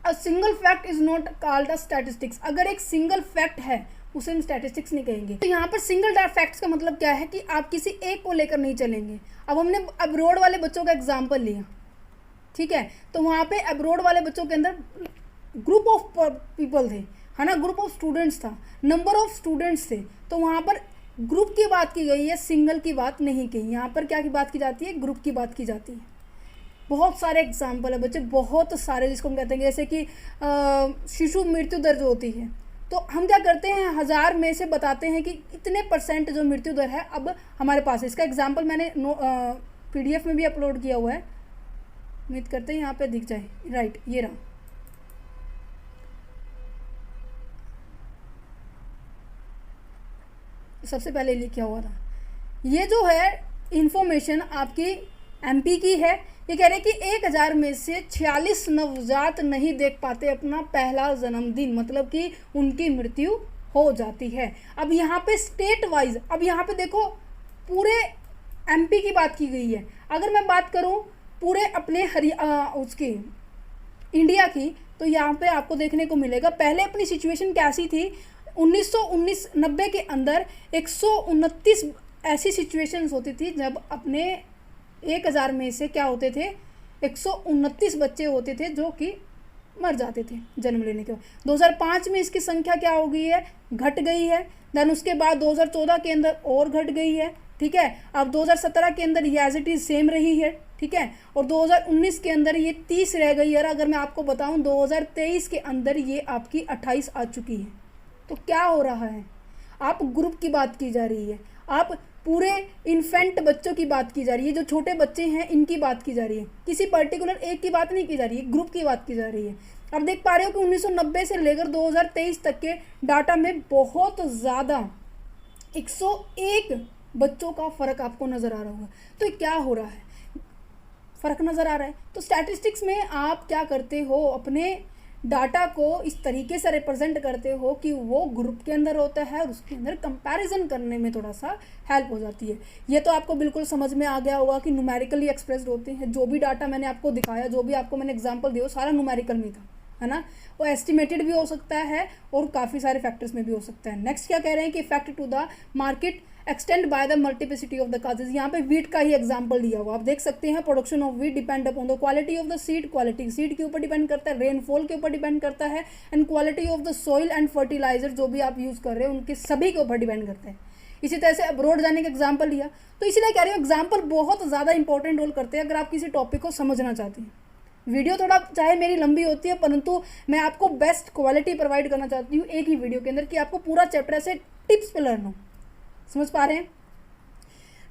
a single fact is not called a statistics. अगर एक सिंगल फैक्ट है उसे हम स्टैटिस्टिक्स नहीं कहेंगे। तो यहाँ पर सिंगल फैक्ट्स का मतलब क्या है कि आप किसी एक को लेकर नहीं चलेंगे। अब हमने अब्रोड वाले बच्चों का एग्जाम्पल लिया, ठीक है, तो वहाँ पे अब्रोड वाले बच्चों के अंदर ग्रुप ऑफ पीपल थे, है ना, ग्रुप ऑफ स्टूडेंट्स था, नंबर ऑफ स्टूडेंट्स थे। तो वहाँ पर ग्रुप की बात की गई है, सिंगल की बात नहीं कही। यहाँ पर क्या की बात की जाती है, ग्रुप की बात की जाती है। बहुत सारे एग्जाम्पल है बच्चे, बहुत सारे, जिसको हम कहते हैं जैसे कि शिशु मृत्यु दर जो होती है, तो हम क्या करते हैं 1000 में से बताते हैं कि इतने % जो मृत्यु दर है अब हमारे पास है। इसका एग्जाम्पल मैंने PDF में भी अपलोड किया हुआ है, उम्मीद करते हैं यहाँ पे दिख जाए। राइट, ये रहा। सबसे पहले लिखा हुआ था, ये जो है इंफॉर्मेशन आपकी MP की है। ये कह रहे हैं कि 1000 में से 46 नवजात नहीं देख पाते अपना पहला जन्मदिन, मतलब कि उनकी मृत्यु हो जाती है। अब यहाँ पे स्टेट वाइज, अब यहाँ पे देखो पूरे MP की बात की गई है। अगर मैं बात करूँ पूरे अपने उसकी इंडिया की, तो यहाँ पे आपको देखने को मिलेगा पहले अपनी सिचुएशन कैसी थी। 1990 के अंदर 129 ऐसी सिचुएशंस होती थी जब अपने 1000 में से क्या होते थे, 129 बच्चे होते थे जो कि मर जाते थे जन्म लेने के बाद। 2005 में इसकी संख्या क्या हो गई है, घट गई है। देन उसके बाद 2014 के अंदर और घट गई है, ठीक है। अब 2017 के अंदर ये एज इट इज सेम रही है, ठीक है। और 2019 के अंदर ये 30 रह गई है। और अगर मैं आपको बताऊं 2023 के अंदर ये आपकी 28 आ चुकी है। तो क्या हो रहा है, आप ग्रुप की बात की जा रही है, आप पूरे इन्फेंट बच्चों की बात की जा रही है, जो छोटे बच्चे हैं इनकी बात की जा रही है, किसी पर्टिकुलर एक की बात नहीं की जा रही है, ग्रुप की बात की जा रही है। अब देख पा रहे हो कि 1990 से लेकर 2023 तक के डाटा में बहुत ज़्यादा 101 बच्चों का फ़र्क आपको नज़र आ रहा होगा। तो क्या हो रहा है, फ़र्क नज़र आ रहा है। तो स्टैटिस्टिक्स में आप क्या करते हो, अपने डाटा को इस तरीके से रिप्रेजेंट करते हो कि वो ग्रुप के अंदर होता है और उसके अंदर कंपैरिजन करने में थोड़ा सा हेल्प हो जाती है। ये तो आपको बिल्कुल समझ में आ गया होगा कि न्यूमेरिकली एक्सप्रेस्ड होते हैं। जो भी डाटा मैंने आपको दिखाया, जो भी आपको मैंने एग्जांपल दिया, सारा न्यूमेरिकल में था, है ना। वो एस्टिमेटेड भी हो सकता है और काफ़ी सारे फैक्टर्स में भी हो सकता है। नेक्स्ट क्या कह रहे हैं कि effect to the market extend by the multiplicity of the causes. यहाँ पे वीट का ही एग्जांपल दिया हुआ आप देख सकते हैं। Production of wheat depend upon the quality of the seed, quality seed के ऊपर डिपेंड करता है, रेनफॉल के ऊपर डिपेंड करता है, and quality of the soil and fertiliser जो भी आप यूज़ कर रहे हैं उनके सभी के ऊपर डिपेंड करता है। इसी तरह से अब्रोड जाने का एग्जाम्पल लिया, तो इसीलिए कह रही हूँ एग्जाम्पल बहुत ज़्यादा इंपॉर्टेंट रोल करते हैं अगर आप किसी टॉपिक को समझना चाहते हैं। वीडियो थोड़ा चाहे मेरी लंबी होती है, परंतु मैं आपको बेस्ट क्वालिटी प्रोवाइड करना चाहती हूँ एक ही वीडियो के अंदर कि आपको पूरा चैप्टर से टिप्स पे लर्न हो। समझ पा रहे हैं।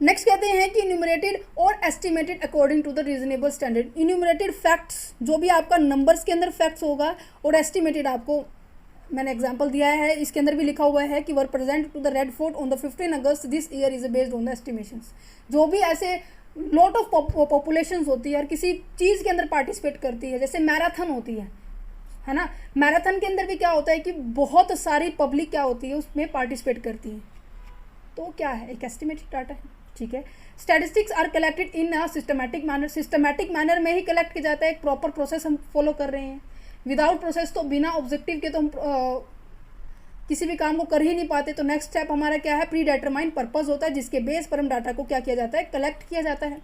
नेक्स्ट कहते हैं कि इन्यूमरेटेड और estimated according to the reasonable standard. Enumerated facts जो भी आपका नंबर्स के अंदर फैक्ट्स होगा, और एस्टिमेटेड आपको मैंने एग्जांपल दिया है, इसके अंदर भी लिखा हुआ है कि were present to the Red Fort on the 15 August this year is based on the estimations. जो भी ऐसे लॉट ऑफ पॉपुलेशन होती है और किसी चीज़ के अंदर पार्टिसिपेट करती है, जैसे मैराथन होती है ना। मैराथन के अंदर भी क्या होता है कि बहुत सारी पब्लिक क्या होती है उसमें पार्टिसिपेट करती है, तो क्या है, एक एस्टिमेटेड डाटा है, ठीक है। Statistics are collected in a systematic manner, systematic manner में ही कलेक्ट किया जाता है, एक प्रॉपर प्रोसेस हम फॉलो कर रहे हैं। विदाउट प्रोसेस तो बिना ऑब्जेक्टिव के तो हम किसी भी काम को कर ही नहीं पाते। तो नेक्स्ट स्टेप हमारा क्या है, प्री डिटरमाइंड पर्पस होता है, जिसके बेस पर हम डाटा को क्या किया जाता है, कलेक्ट किया जाता है।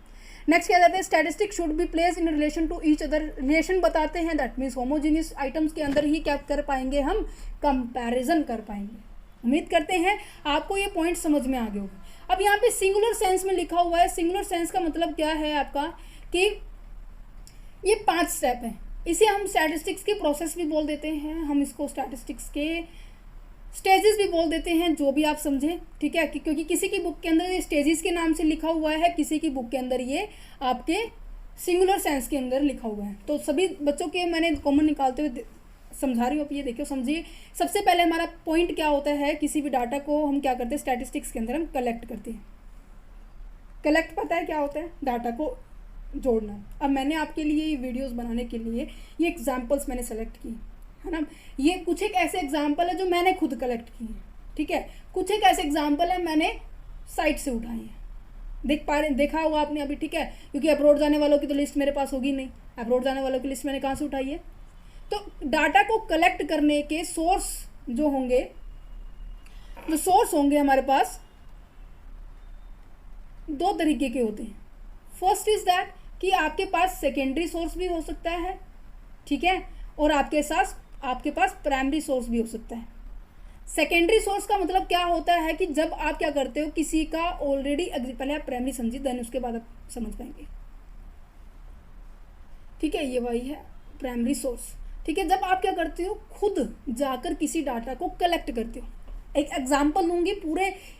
नेक्स्ट क्या जाता है, statistics should be place in relation to each other, relation बताते हैं, दैट मीन्स होमोजीनियस आइटम्स के अंदर ही क्या कर पाएंगे, हम कंपैरिजन कर पाएंगे। उम्मीद करते हैं आपको ये पॉइंट समझ में आ गए होगा। अब यहाँ पे सिंगुलर सेंस में लिखा हुआ है, सिंगुलर सेंस का मतलब क्या है आपका कि ये 5 स्टेप है, इसे हम स्टैटिस्टिक्स के प्रोसेस भी बोल देते हैं, हम इसको स्टैटिस्टिक्स के स्टेजेस भी बोल देते हैं, जो भी आप समझें, ठीक है। क्योंकि किसी की बुक के अंदर ये स्टेजेस के नाम से लिखा हुआ है, किसी की बुक के अंदर ये आपके सिंगुलर सेंस के अंदर लिखा हुआ है। तो सभी बच्चों के मैंने कॉमन निकालते हुए समझा रही हूँ, आप ये देखिए समझिए। सबसे पहले हमारा पॉइंट क्या होता है, किसी भी डाटा को हम क्या करते हैं, स्टैटिस्टिक्स के अंदर हम कलेक्ट करते हैं। कलेक्ट पता है क्या होता है, डाटा को जोड़ना। अब मैंने आपके लिए ये वीडियोस बनाने के लिए ये एग्जांपल्स मैंने सेलेक्ट की है ना, ये कुछ एक ऐसे एग्जांपल है जो मैंने खुद कलेक्ट किए हैं, ठीक है। कुछ एक ऐसे एग्जांपल है मैंने साइट से उठाए हैं, देखा होगा आपने अभी, ठीक है। क्योंकि अब्रॉड जाने वालों की तो लिस्ट मेरे पास होगी नहीं, अब्रॉड जाने वालों की लिस्ट मैंने कहाँ से उठाई है। तो डाटा को कलेक्ट करने के सोर्स जो होंगे, हमारे पास 2 तरीके के होते हैं। फर्स्ट इज दैट कि आपके पास सेकेंडरी सोर्स भी हो सकता है, ठीक है, और आपके पास प्राइमरी सोर्स भी हो सकता है। सेकेंडरी सोर्स का मतलब क्या होता है कि जब आप क्या करते हो, किसी का ऑलरेडी, पहले आप प्राइमरी समझिए, देन उसके बाद आप समझ पाएंगे, ठीक है। ये वही है प्राइमरी सोर्स, ठीक है। जब आप क्या करते हो, खुद जाकर किसी डाटा को कलेक्ट करते हो। एक एग्जाम्पल लूंगी,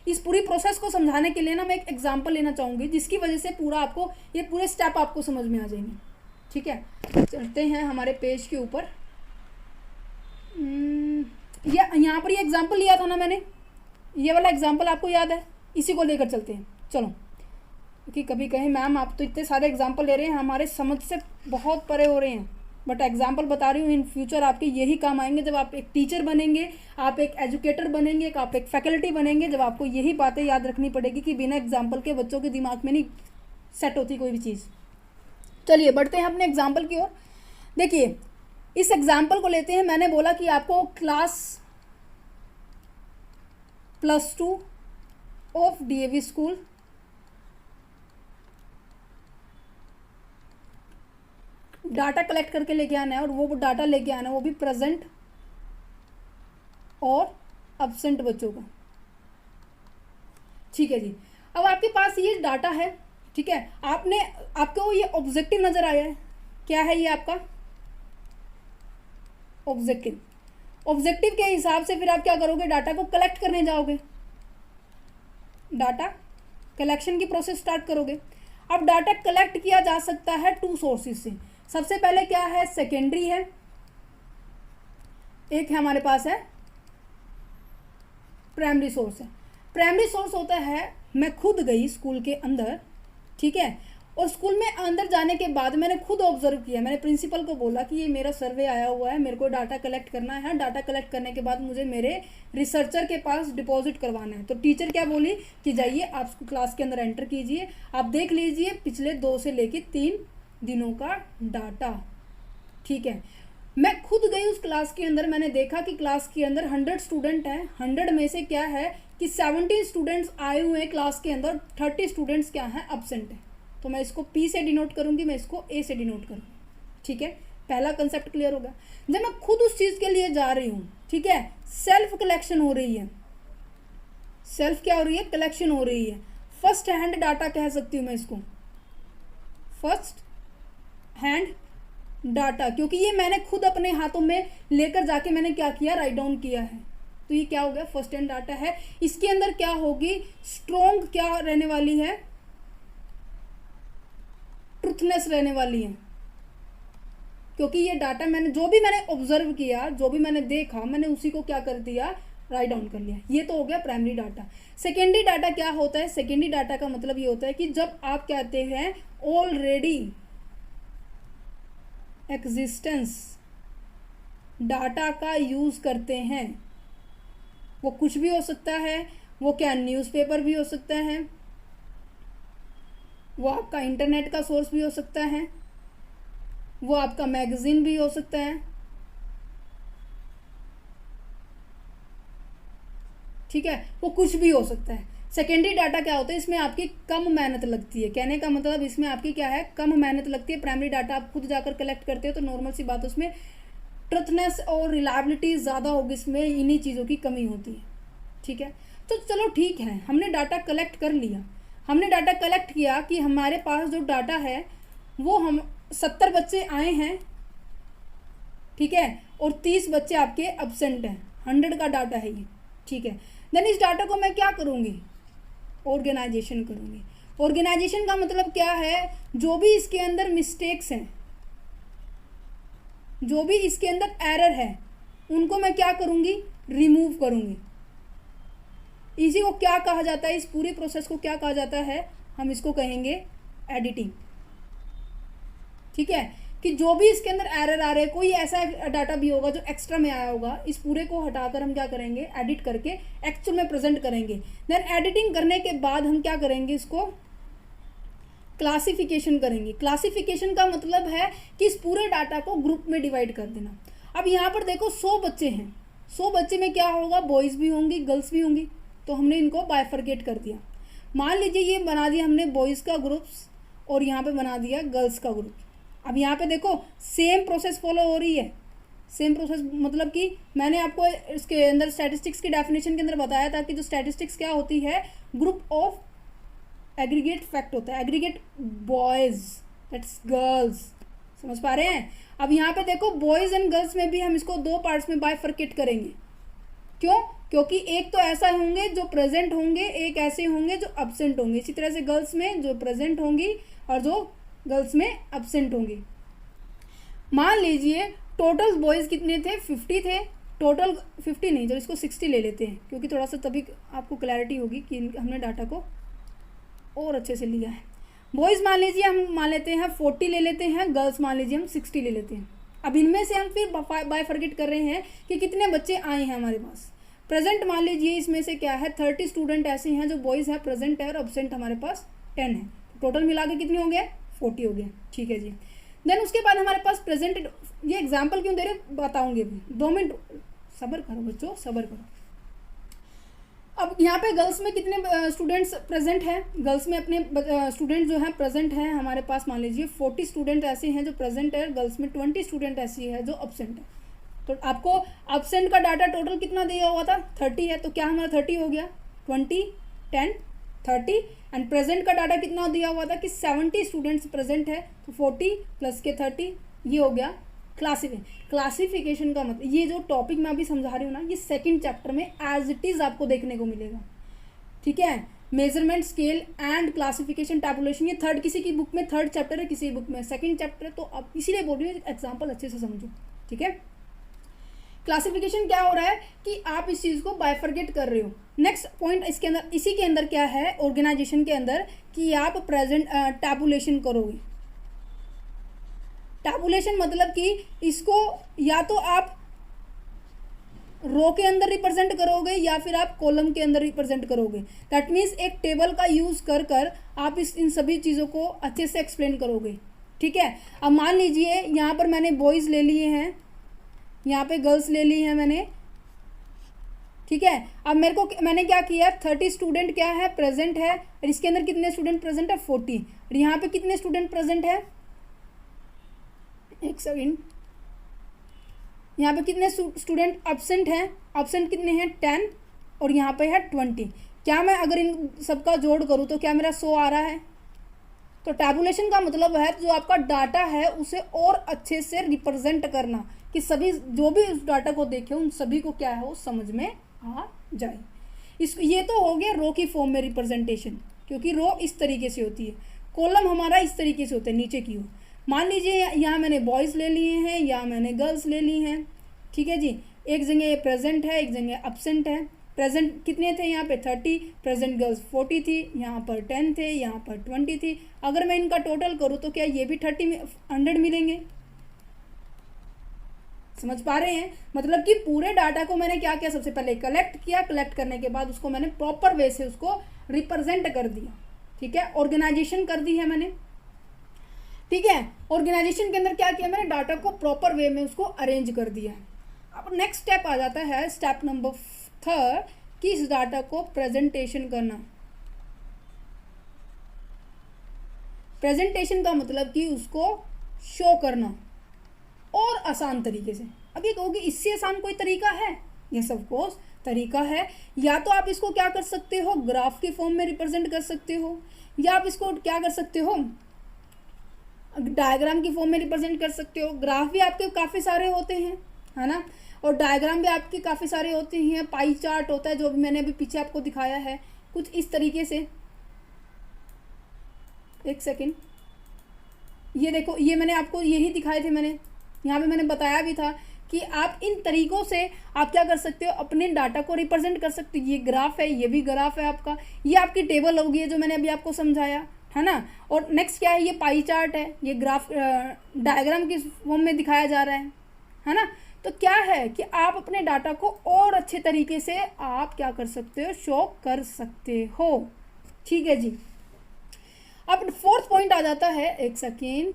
इस पूरी प्रोसेस को समझाने के लिए ना मैं एक एग्जाम्पल लेना चाहूँगी, जिसकी वजह से ये पूरे स्टेप आपको समझ में आ जाएंगे, ठीक है। चलते हैं हमारे पेज के ऊपर। यहाँ पर ये एग्जाम्पल लिया था ना मैंने, ये वाला एग्जाम्पल आपको याद है, इसी को लेकर चलते हैं, चलो। क्योंकि कभी कहें मैम आप तो इतने सारे एग्जाम्पल ले रहे हैं, हमारे समझ से बहुत परे हो रहे हैं, बट एग्जाम्पल बता रही हूँ, इन फ्यूचर आपके यही काम आएंगे। जब आप एक टीचर बनेंगे, आप एक एजुकेटर बनेंगे, आप एक फैकल्टी बनेंगे, जब आपको यही बातें याद रखनी पड़ेगी कि बिना एग्जाम्पल के बच्चों के दिमाग में नहीं सेट होती कोई भी चीज़। चलिए बढ़ते हैं अपने एग्जाम्पल की ओर। देखिए इस एग्जाम्पल को लेते हैं, मैंने बोला कि आपको class +2 of DAV school data collect करके लेके आना है, और वो डाटा लेके आना है, वो भी प्रेजेंट और अब्सेंट बच्चों का, ठीक है जी। अब आपके पास ये डाटा है, ठीक है, आपको ये ऑब्जेक्टिव नजर आया है, क्या है ये आपका ऑब्जेक्टिव के हिसाब से फिर आप क्या करोगे, डाटा को कलेक्ट करने जाओगे, डाटा कलेक्शन की प्रोसेस स्टार्ट करोगे। अब डाटा कलेक्ट किया जा सकता है 2 सोर्सेज से। सबसे पहले क्या है, सेकेंडरी है, एक है हमारे पास है प्राइमरी सोर्स है। प्राइमरी सोर्स होता है, मैं खुद गई स्कूल के अंदर, ठीक है, और स्कूल में अंदर जाने के बाद मैंने खुद ऑब्जर्व किया, मैंने प्रिंसिपल को बोला कि ये मेरा सर्वे आया हुआ है, मेरे को डाटा कलेक्ट करना है, डाटा कलेक्ट करने के बाद मुझे मेरे रिसर्चर के पास डिपॉजिट करवाना है। तो टीचर क्या बोली कि जाइए आप क्लास के अंदर एंटर कीजिए, आप देख लीजिए पिछले 2 से लेके 3 दिनों का डाटा, ठीक है। मैं खुद गई उस क्लास के अंदर, मैंने देखा कि क्लास के अंदर 100 स्टूडेंट हैं, 100 में से क्या है कि 70 स्टूडेंट्स आए हुए हैं क्लास के अंदर, 30 स्टूडेंट्स क्या हैं, एब्सेंट है। तो मैं इसको P से डिनोट करूंगी, मैं इसको A से डिनोट करूंगी, ठीक है। पहला कंसेप्ट क्लियर होगा। जब मैं खुद उस चीज़ के लिए जा रही हूँ, ठीक है, सेल्फ कलेक्शन हो रही है, सेल्फ क्या हो रही है, कलेक्शन हो रही है। फर्स्ट हैंड डाटा कह सकती हूँ मैं इसको, फर्स्ट हैंड डाटा, क्योंकि ये मैंने खुद अपने हाथों में लेकर जाके मैंने क्या किया, राइट डाउन किया है। तो ये क्या हो गया, फर्स्ट हैंड डाटा है। इसके अंदर क्या होगी, स्ट्रॉन्ग क्या रहने वाली है, ट्रुथनेस रहने वाली है, क्योंकि ये डाटा मैंने जो भी मैंने ऑब्जर्व किया, जो भी मैंने देखा, मैंने उसी को क्या कर दिया, राइट डाउन कर लिया। ये तो हो गया प्राइमरी डाटा। सेकेंडरी डाटा क्या होता है? सेकेंडरी डाटा का मतलब ये होता है कि जब आप कहते हैं ऑलरेडी एग्जिस्टेंस डाटा का यूज करते हैं, वो कुछ भी हो सकता है, वो क्या न्यूज़पेपर भी हो सकता है, वो आपका इंटरनेट का सोर्स भी हो सकता है, वो आपका मैगजीन भी हो सकता है, ठीक है, वो कुछ भी हो सकता है। सेकेंडरी डाटा क्या होता है? इसमें आपकी कम मेहनत लगती है। कहने का मतलब इसमें आपकी क्या है? कम मेहनत लगती है। प्राइमरी डाटा आप खुद जाकर कलेक्ट करते हो तो नॉर्मल सी बात, उसमें ट्रुथनेस और रिलायबिलिटी ज़्यादा होगी, इसमें इन्हीं चीज़ों की कमी होती है, ठीक है। तो चलो ठीक है, हमने डाटा कलेक्ट कर लिया। हमने डाटा कलेक्ट किया कि हमारे पास जो डाटा है वो हम 70 बच्चे आए हैं, ठीक है, और 30 बच्चे आपके एब्सेंट हैं। 100 का डाटा है ये, ठीक है। देन इस डाटा को मैं क्या करूँगी? ऑर्गेनाइजेशन करूँगी। ऑर्गेनाइजेशन का मतलब क्या है? जो भी इसके अंदर मिस्टेक्स हैं, जो भी इसके अंदर एरर है, उनको मैं क्या करूँगी? रिमूव करूँगी। इसी को क्या कहा जाता है? इस पूरे प्रोसेस को क्या कहा जाता है? हम इसको कहेंगे एडिटिंग, ठीक है। कि जो भी इसके अंदर एरर आ रहे हैं, कोई ऐसा डाटा भी होगा जो एक्स्ट्रा में आया होगा, इस पूरे को हटाकर हम क्या करेंगे? एडिट करके एक्चुअल में प्रेजेंट करेंगे। देन एडिटिंग करने के बाद हम क्या करेंगे? इसको क्लासिफिकेशन करेंगे। क्लासिफिकेशन का मतलब है कि इस पूरे डाटा को ग्रुप में डिवाइड कर देना। अब यहाँ पर देखो 100 बच्चे हैं, 100 बच्चे में क्या होगा? बॉयज़ भी होंगी, गर्ल्स भी होंगी, तो हमने इनको बाइफरकेट कर दिया। मान लीजिए ये बना दिया हमने बॉयज़ का ग्रुप्स और यहाँ पे बना दिया गर्ल्स का ग्रुप। अब यहाँ पे देखो सेम प्रोसेस फॉलो हो रही है। सेम प्रोसेस मतलब कि मैंने आपको इसके अंदर स्टैटिस्टिक्स की डेफिनेशन के अंदर बताया था कि जो स्टैटिस्टिक्स क्या होती है? ग्रुप ऑफ एग्रीगेट फैक्ट होता है। एग्रीगेट बॉयज़ दैट्स गर्ल्स, समझ पा रहे हैं? अब यहाँ पे देखो बॉयज़ एंड गर्ल्स में भी हम इसको 2 पार्ट्स में बाइफरकेट करेंगे। क्यों? क्योंकि एक तो ऐसा होंगे जो प्रेजेंट होंगे, एक ऐसे होंगे जो एब्सेंट होंगे। इसी तरह से गर्ल्स में जो प्रेजेंट होंगी और जो गर्ल्स में एब्सेंट होंगी। मान लीजिए टोटल बॉयज़ कितने थे? 50 थे। टोटल 50 नहीं, चलो इसको 60 ले लेते हैं, क्योंकि थोड़ा सा तभी आपको क्लैरिटी होगी कि हमने डाटा को और अच्छे से लिया है। बॉयज़ मान लीजिए हम मान लेते हैं 40 ले लेते हैं, गर्ल्स मान लीजिए हम 60 ले लेते हैं। अब इनमें से हम फिर बाइफरकेट कर रहे हैं कि कितने बच्चे आए हैं हमारे पास। प्रेजेंट मान लीजिए इसमें से क्या है? 30 स्टूडेंट ऐसे हैं जो बॉयज़ हैं, प्रेजेंट है, और एब्सेंट हमारे पास 10 है। टोटल मिला के कितने हो गए? 40 हो गए, ठीक है जी। देन उसके बाद हमारे पास प्रेजेंट, ये एग्जाम्पल क्यों दे रहे बताऊंगी अभी, 2 मिनट सब्र करो बच्चों, सब्र करो। अब यहाँ पे गर्ल्स में कितने स्टूडेंट्स प्रेजेंट हैं? गर्ल्स में अपने स्टूडेंट जो हैं प्रेजेंट हैं हमारे पास, मान लीजिए 40 स्टूडेंट ऐसे हैं जो प्रेजेंट है, गर्ल्स में 20 स्टूडेंट ऐसी है जो एब्सेंट है। तो आपको एब्सेंट का डाटा टोटल कितना दिया हुआ था? 30 है, तो क्या हमारा 30 हो गया? 20 10 30। एंड प्रेजेंट का डाटा कितना दिया हुआ था कि 70 स्टूडेंट्स प्रेजेंट है, तो 40 प्लस के 30, ये हो गया क्लासिफिकेशन का मतलब। ये जो टॉपिक मैं अभी समझा रही हूँ ना, ये सेकंड चैप्टर में एज इट इज़ आपको देखने को मिलेगा, ठीक है। Measurement, scale and classification, tabulation, ये थर्ड, किसी की बुक में थर्ड चैप्टर है, किसी बुक में सेकंड चैप्टर है, तो अब इसीलिए बोल रही हूँ एग्जाम्पल अच्छे से समझो, ठीक है। क्लासिफिकेशन क्या हो रहा है कि आप इस चीज़ को बाइफरकेट कर रहे हो। नेक्स्ट पॉइंट इसके अंदर, इसी के अंदर क्या है ऑर्गेनाइजेशन के अंदर, कि आप प्रेजेंट टैबुलेशन करोगे। टैबुलेशन मतलब कि इसको या तो आप रो के अंदर रिप्रेजेंट करोगे या फिर आप कॉलम के अंदर रिप्रेजेंट करोगे। दैट मीन्स एक टेबल का यूज़ कर कर आप इन सभी चीज़ों को अच्छे से एक्सप्लेन करोगे, ठीक है। अब मान लीजिए यहाँ पर मैंने बॉयज़ ले लिए हैं, यहाँ पे गर्ल्स ले ली है मैंने, ठीक है। अब मैंने क्या किया? 30 स्टूडेंट क्या है? प्रेजेंट है, और इसके अंदर कितने स्टूडेंट प्रेजेंट है? 40। और यहाँ पे कितने स्टूडेंट प्रेजेंट है? एक सेकेंड, यहाँ पे कितने स्टूडेंट एब्सेंट हैं? एब्सेंट कितने हैं? 10, और यहाँ पे है 20। क्या मैं अगर इन सबका जोड़ करूँ तो क्या मेरा 100 आ रहा है? तो टैबुलेशन का मतलब है जो आपका डाटा है उसे और अच्छे से रिप्रेजेंट करना, कि सभी जो भी उस डाटा को देखे उन सभी को क्या है वो समझ में आ जाए। ये तो हो गया रो की फॉर्म में रिप्रेजेंटेशन, क्योंकि रो इस तरीके से होती है, कॉलम हमारा इस तरीके से होता है नीचे की ओर। मान लीजिए यहाँ मैंने बॉयज़ ले लिए हैं या मैंने गर्ल्स ले ली हैं, ठीक है जी। एक जगह ये प्रेजेंट है, एक जगह एब्सेंट है। प्रेजेंट कितने थे यहाँ पे 30, प्रेजेंट गर्ल्स 40 थी, यहाँ पर 10 थे, यहाँ पर 20 थी। अगर मैं इनका टोटल करूँ तो क्या ये भी 100 मिलेंगे? समझ पा रहे हैं? मतलब कि पूरे डाटा को मैंने क्या किया, सबसे पहले कलेक्ट किया, कलेक्ट करने के बाद उसको मैंने प्रॉपर वे से उसको रिप्रेजेंट कर दिया। ठीक है, ऑर्गेनाइजेशन कर दी है मैंने। ठीक है, ऑर्गेनाइजेशन के अंदर क्या किया मैंने, डाटा को प्रॉपर वे में उसको अरेंज कर दिया। अब नेक्स्ट स्टेप आ जाता है, स्टेप नंबर 3 कि इस डाटा को प्रेजेंटेशन करना। प्रेजेंटेशन का मतलब कि उसको शो करना और आसान तरीके से। अब ये कहोगे इससे आसान कोई तरीका है? यस ऑफ कोर्स तरीका है। या तो आप इसको क्या कर सकते हो, ग्राफ के फॉर्म में रिप्रेजेंट कर सकते हो, या आप इसको क्या कर सकते हो, डायग्राम की फॉर्म में रिप्रेजेंट कर सकते हो। ग्राफ भी आपके काफ़ी सारे होते हैं, है ना, और डायग्राम भी आपके काफ़ी सारे होते हैं। पाई चार्ट होता है जो भी मैंने अभी पीछे आपको दिखाया है, कुछ इस तरीके से। एक सेकेंड, ये देखो, ये मैंने आपको यही दिखाए थे, मैंने यहाँ पे मैंने बताया भी था कि आप इन तरीक़ों से आप क्या कर सकते हो, अपने डाटा को रिप्रेजेंट कर सकते हो। ये ग्राफ है, ये भी ग्राफ है आपका, ये आपकी टेबल होगी जो मैंने अभी आपको समझाया, है ना। और नेक्स्ट क्या है, ये पाई चार्ट है, ये ग्राफ डायग्राम की फॉर्म में दिखाया जा रहा है ना। तो क्या है कि आप अपने डाटा को और अच्छे तरीके से आप क्या कर सकते हो, शो कर सकते हो। ठीक है जी। अब फोर्थ पॉइंट आ जाता है, एक सेकेंड,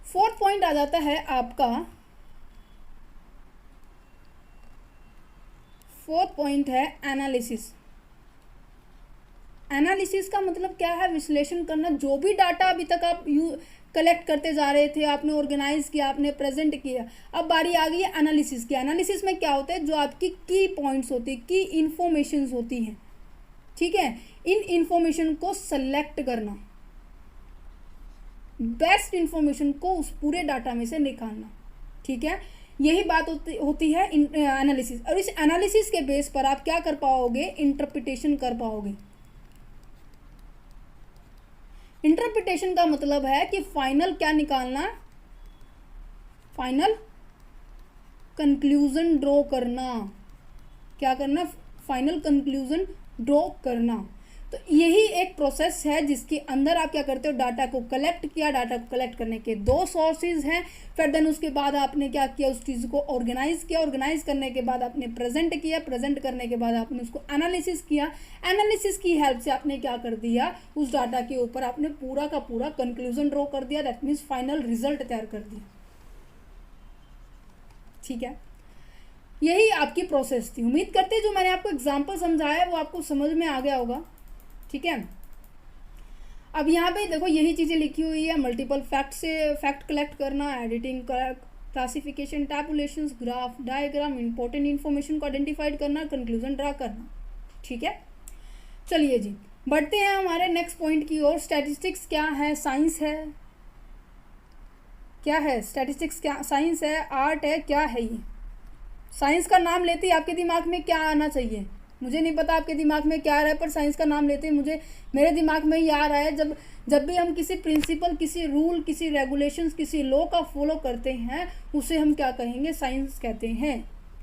फोर्थ पॉइंट आ जाता है आपका, फोर्थ पॉइंट है एनालिसिस। एनालिसिस का मतलब क्या है, विश्लेषण करना। जो भी डाटा अभी तक आप कलेक्ट करते जा रहे थे, आपने ऑर्गेनाइज किया, आपने प्रेजेंट किया, अब बारी आ गई है एनालिसिस की। एनालिसिस में क्या होता है, जो आपकी की पॉइंट्स होती है, की इंफॉर्मेशंस होती हैं, ठीक है, इन इंफॉर्मेशन को सेलेक्ट करना, बेस्ट इंफॉर्मेशन को उस पूरे डाटा में से निकालना। ठीक है, यही बात होती है एनालिसिस। और इस एनालिसिस के बेस पर आप क्या कर पाओगे, इंटरप्रिटेशन कर पाओगे। इंटरप्रिटेशन का मतलब है कि फाइनल क्या निकालना, फाइनल कंक्लूजन ड्रॉ करना। क्या करना, फाइनल कंक्लूजन ड्रॉ करना। तो यही एक प्रोसेस है जिसके अंदर आप क्या करते हो, डाटा को कलेक्ट किया, डाटा को कलेक्ट करने के 2 सोर्सेज हैं, फिर देन उसके बाद आपने क्या किया, उस चीज़ को ऑर्गेनाइज किया, ऑर्गेनाइज करने के बाद आपने प्रेजेंट किया, प्रेजेंट करने के बाद आपने उसको एनालिसिस किया, एनालिसिस की हेल्प से आपने क्या कर दिया, उस डाटा के ऊपर आपने पूरा का पूरा कंक्लूजन ड्रॉ कर दिया, दैट मीन्स फाइनल रिजल्ट तैयार कर दिया। ठीक है, यही आपकी प्रोसेस थी। उम्मीद करते जो मैंने आपको एग्जाम्पल समझाया है वो आपको समझ में आ गया होगा। ठीक है, अब यहाँ पे देखो यही चीज़ें लिखी हुई है, मल्टीपल फैक्ट से फैक्ट कलेक्ट करना, editing, classification, tabulations, graph, diagram, important information को आइडेंटिफाइड करना, कंक्लूजन ड्रा करना। ठीक है, चलिए जी बढ़ते हैं हमारे नेक्स्ट पॉइंट की ओर। स्टैटिस्टिक्स क्या है, साइंस है, क्या है स्टैटिस्टिक्स, क्या साइंस है, आर्ट है, क्या है ये। साइंस का नाम लेते ही आपके दिमाग में क्या आना चाहिए, मुझे नहीं पता आपके दिमाग में क्या आ रहा है, पर साइंस का नाम लेते ही मेरे दिमाग में ही आ रहा है, जब भी हम किसी प्रिंसिपल, किसी रूल, किसी रेगुलेशंस, किसी लॉ का फॉलो करते हैं, उसे हम क्या कहेंगे, साइंस कहते हैं।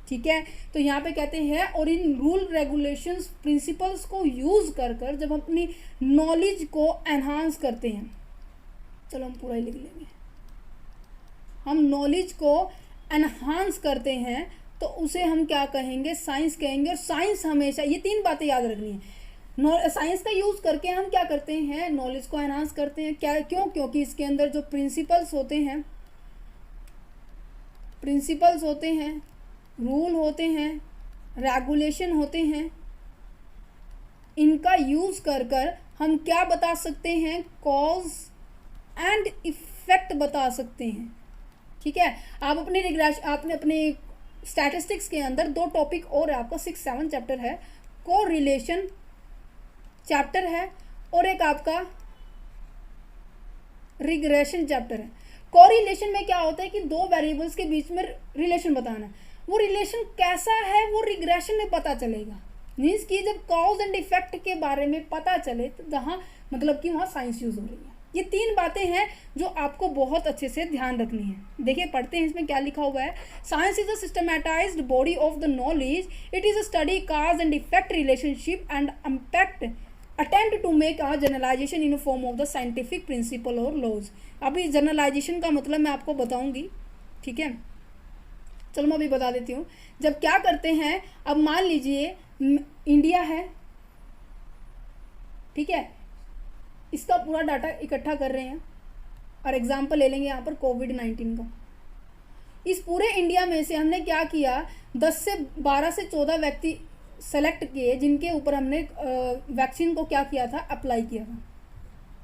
ठीक है, तो यहाँ पे कहते हैं, और इन रूल, रेगुलेशंस, प्रिंसिपल्स को यूज़ कर कर जब हम अपनी नॉलेज को एनहांस करते हैं, चलो हम पूरा ही लिख लेंगे, हम नॉलेज को एनहांस करते हैं तो उसे हम क्या कहेंगे, साइंस कहेंगे। और साइंस हमेशा, ये 3 बातें याद रखनी है, साइंस का यूज़ करके हम क्या करते हैं, नॉलेज को एनहांस करते हैं। क्या, क्यों, क्योंकि इसके अंदर जो प्रिंसिपल्स होते हैं, रूल होते हैं, रेगुलेशन होते हैं, इनका यूज़ कर कर हम क्या बता सकते हैं, कॉज एंड इफेक्ट बता सकते हैं। ठीक है, आप आपने अपने स्टैटिस्टिक्स के अंदर 2 टॉपिक और है, आपका 6, 7 चैप्टर है, को रिलेशन चैप्टर है, और एक आपका रिग्रेशन चैप्टर है। कोरिलेशन में क्या होता है कि 2 वेरिएबल्स के बीच में रिलेशन बताना, वो रिलेशन कैसा है वो रिग्रेशन में पता चलेगा। मीन्स कि जब कॉज एंड इफेक्ट के बारे में पता चले तो जहाँ मतलब कि वहाँ साइंस यूज हो रही है। ये 3 बातें हैं जो आपको बहुत अच्छे से ध्यान रखनी है। देखिए पढ़ते हैं इसमें क्या लिखा हुआ है। Science is a systematized body of the knowledge, it is a study cause and effect relationship and impact attempt to make a generalization in form of the scientific principle और लॉज। अभी जनरलाइजेशन का मतलब मैं आपको बताऊंगी, ठीक है। चलो मैं अभी बता देती हूँ। जब क्या करते हैं, अब मान लीजिए इंडिया है, ठीक है, इसका पूरा डाटा इकट्ठा कर रहे हैं और एग्जाम्पल ले लेंगे यहाँ पर कोविड-19 का। इस पूरे इंडिया में से हमने क्या किया, 10 से 12 से 14 व्यक्ति सेलेक्ट किए जिनके ऊपर हमने वैक्सीन को क्या किया था, अप्लाई किया था,